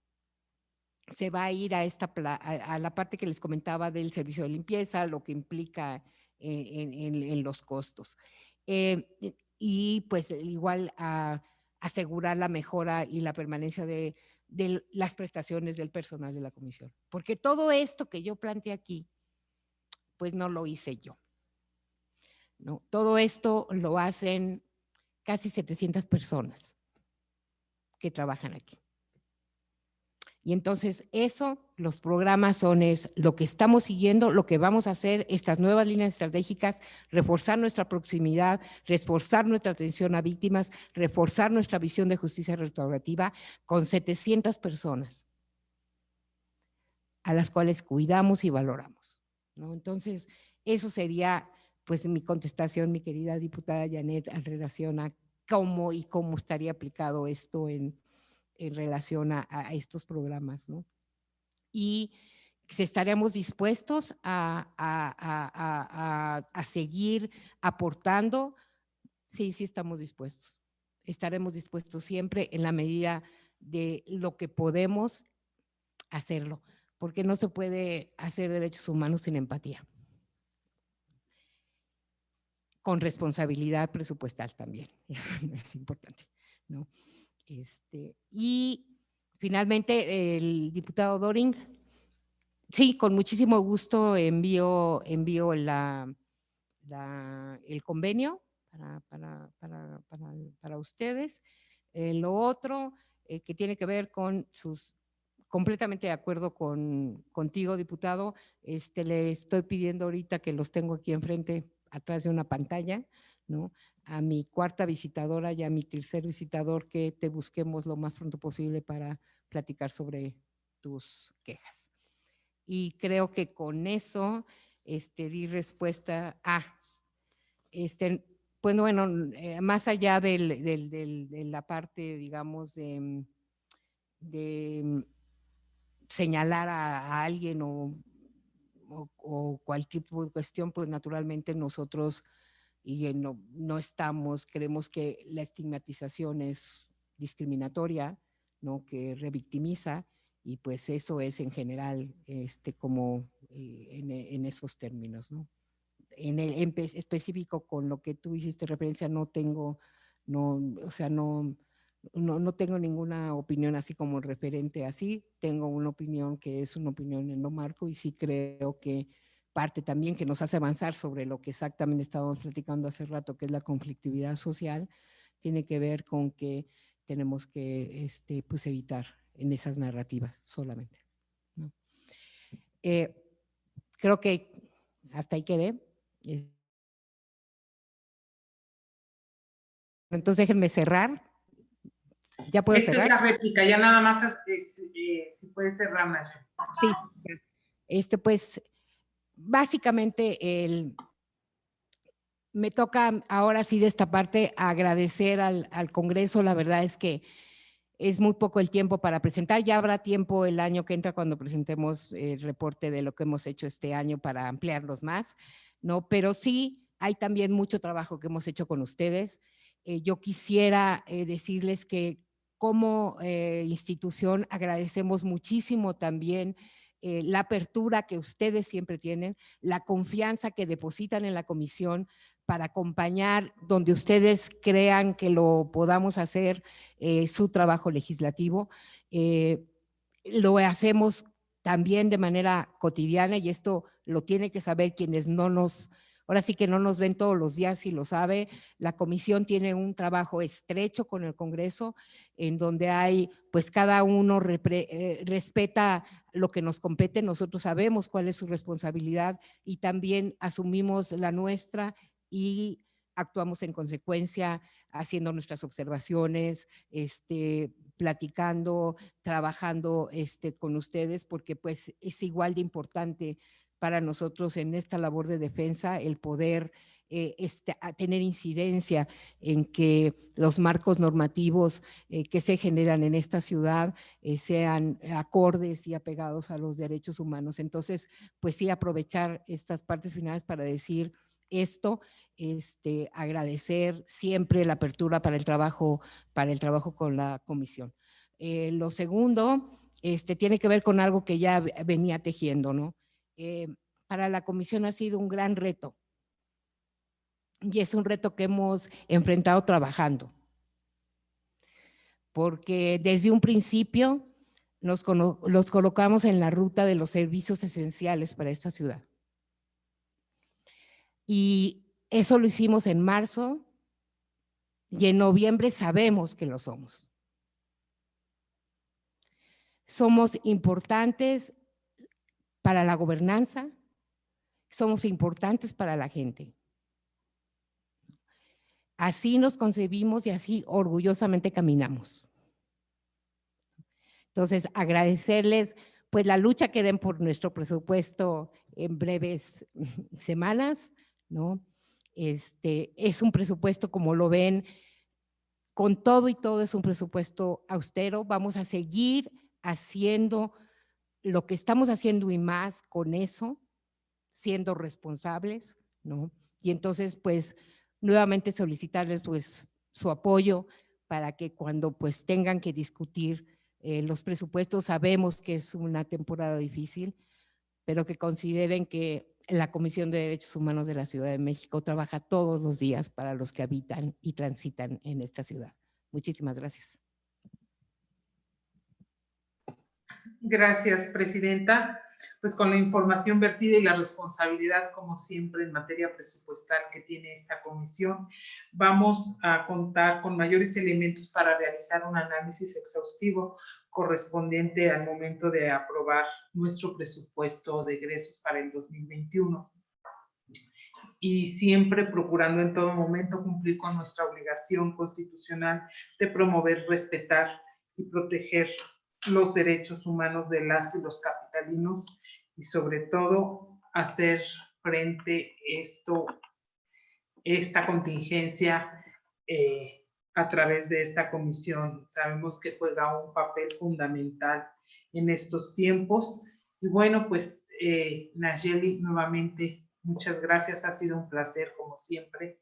se va a ir a la parte que les comentaba del servicio de limpieza, lo que implica en los costos. Y pues igual a asegurar la mejora y la permanencia de las prestaciones del personal de la comisión. Porque todo esto que yo planteé aquí, pues no lo hice yo. ¿No? Todo esto lo hacen casi 700 personas que trabajan aquí. Y entonces los programas es lo que estamos siguiendo, lo que vamos a hacer, estas nuevas líneas estratégicas, reforzar nuestra proximidad, reforzar nuestra atención a víctimas, reforzar nuestra visión de justicia restaurativa con 700 personas a las cuales cuidamos y valoramos, ¿no? Entonces, eso sería pues mi contestación, mi querida diputada Janet, en relación a cómo estaría aplicado esto en relación a estos programas, ¿no? Y estaremos dispuestos a seguir aportando. Sí, estamos dispuestos. Estaremos dispuestos siempre en la medida de lo que podemos hacerlo, porque no se puede hacer derechos humanos sin empatía. Con responsabilidad presupuestal también, eso es importante, ¿no? Y finalmente, el diputado Doring, sí, con muchísimo gusto envío el convenio para ustedes. Lo otro que tiene que ver con completamente de acuerdo contigo, diputado, le estoy pidiendo ahorita que los tengo aquí enfrente, atrás de una pantalla, ¿no? A mi cuarta visitadora y a mi tercer visitador, que te busquemos lo más pronto posible para platicar sobre tus quejas. Y creo que con eso di respuesta a, pues bueno, más allá de la parte, digamos, de señalar a alguien o cualquier tipo de cuestión, pues naturalmente nosotros no estamos, creemos que la estigmatización es discriminatoria, ¿no? Que revictimiza, y pues eso es en general como en esos términos, ¿no? En específico con lo que tú hiciste referencia, no tengo ninguna opinión así como referente así. Tengo una opinión que es una opinión en lo marco, y sí creo que parte también que nos hace avanzar sobre lo que exactamente estábamos platicando hace rato, que es la conflictividad social, tiene que ver con que tenemos que pues evitar en esas narrativas solamente, ¿no? Creo que hasta ahí quedé. Entonces déjenme cerrar. ¿Ya puedo cerrar? Es la réplica, ya nada más si puede cerrar, Naya. Sí. Pues básicamente me toca ahora sí de esta parte agradecer al Congreso. La verdad es que es muy poco el tiempo para presentar. Ya habrá tiempo el año que entra cuando presentemos el reporte de lo que hemos hecho este año para ampliarlos más, ¿no? Pero sí hay también mucho trabajo que hemos hecho con ustedes. Yo quisiera decirles que como institución agradecemos muchísimo también la apertura que ustedes siempre tienen, la confianza que depositan en la comisión para acompañar donde ustedes crean que lo podamos hacer su trabajo legislativo. Lo hacemos también de manera cotidiana, y esto lo tiene que saber quienes ahora sí que no nos ven todos los días, y lo sabe. La comisión tiene un trabajo estrecho con el Congreso, en donde pues cada uno respeta lo que nos compete. Nosotros sabemos cuál es su responsabilidad y también asumimos la nuestra y actuamos en consecuencia, haciendo nuestras observaciones, platicando, trabajando con ustedes, porque pues es igual de importante para nosotros en esta labor de defensa el poder a tener incidencia en que los marcos normativos que se generan en esta ciudad sean acordes y apegados a los derechos humanos. Entonces, pues sí, aprovechar estas partes finales para decir esto, agradecer siempre la apertura para el trabajo con la comisión. Lo segundo, tiene que ver con algo que ya venía tejiendo, ¿no? Para la comisión ha sido un gran reto y es un reto que hemos enfrentado trabajando, porque desde un principio los colocamos en la ruta de los servicios esenciales para esta ciudad. Y eso lo hicimos en marzo y en noviembre sabemos que lo somos. Somos importantes para la gobernanza, somos importantes para la gente. Así nos concebimos y así orgullosamente caminamos. Entonces, agradecerles pues la lucha que den por nuestro presupuesto en breves semanas, ¿no? Es un presupuesto, como lo ven, con todo y todo es un presupuesto austero. Vamos a seguir haciendo lo que estamos haciendo y más con eso, siendo responsables, ¿no? Y entonces, pues, nuevamente solicitarles, pues, su apoyo para que cuando, pues, tengan que discutir los presupuestos, sabemos que es una temporada difícil, pero que consideren que la Comisión de Derechos Humanos de la Ciudad de México trabaja todos los días para los que habitan y transitan en esta ciudad. Muchísimas gracias. Gracias, presidenta. Pues con la información vertida y la responsabilidad, como siempre, en materia presupuestal que tiene esta comisión, vamos a contar con mayores elementos para realizar un análisis exhaustivo correspondiente al momento de aprobar nuestro presupuesto de egresos para el 2021. Y siempre procurando en todo momento cumplir con nuestra obligación constitucional de promover, respetar y proteger los derechos humanos de las y los capitalinos y sobre todo hacer frente esta contingencia a través de esta comisión. Sabemos que juega un papel fundamental en estos tiempos. Y bueno, pues Nayeli, nuevamente muchas gracias, ha sido un placer como siempre.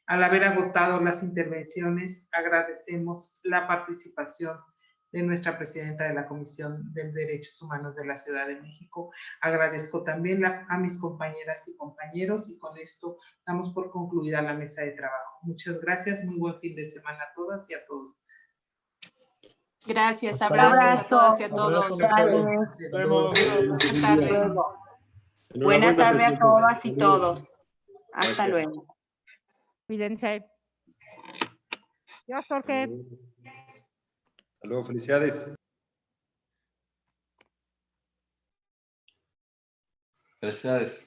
Al haber agotado las intervenciones, agradecemos la participación de nuestra presidenta de la Comisión de Derechos Humanos de la Ciudad de México. Agradezco también a mis compañeras y compañeros y con esto damos por concluida la mesa de trabajo. Muchas gracias, muy buen fin de semana a todas y a todos. Gracias, abrazos a todas y a todos. Nos vemos. Buenas tardes. Buena tarde a todas y todos. Hasta luego. Cuídense. Dios, Jorge. Hasta luego, felicidades. Felicidades.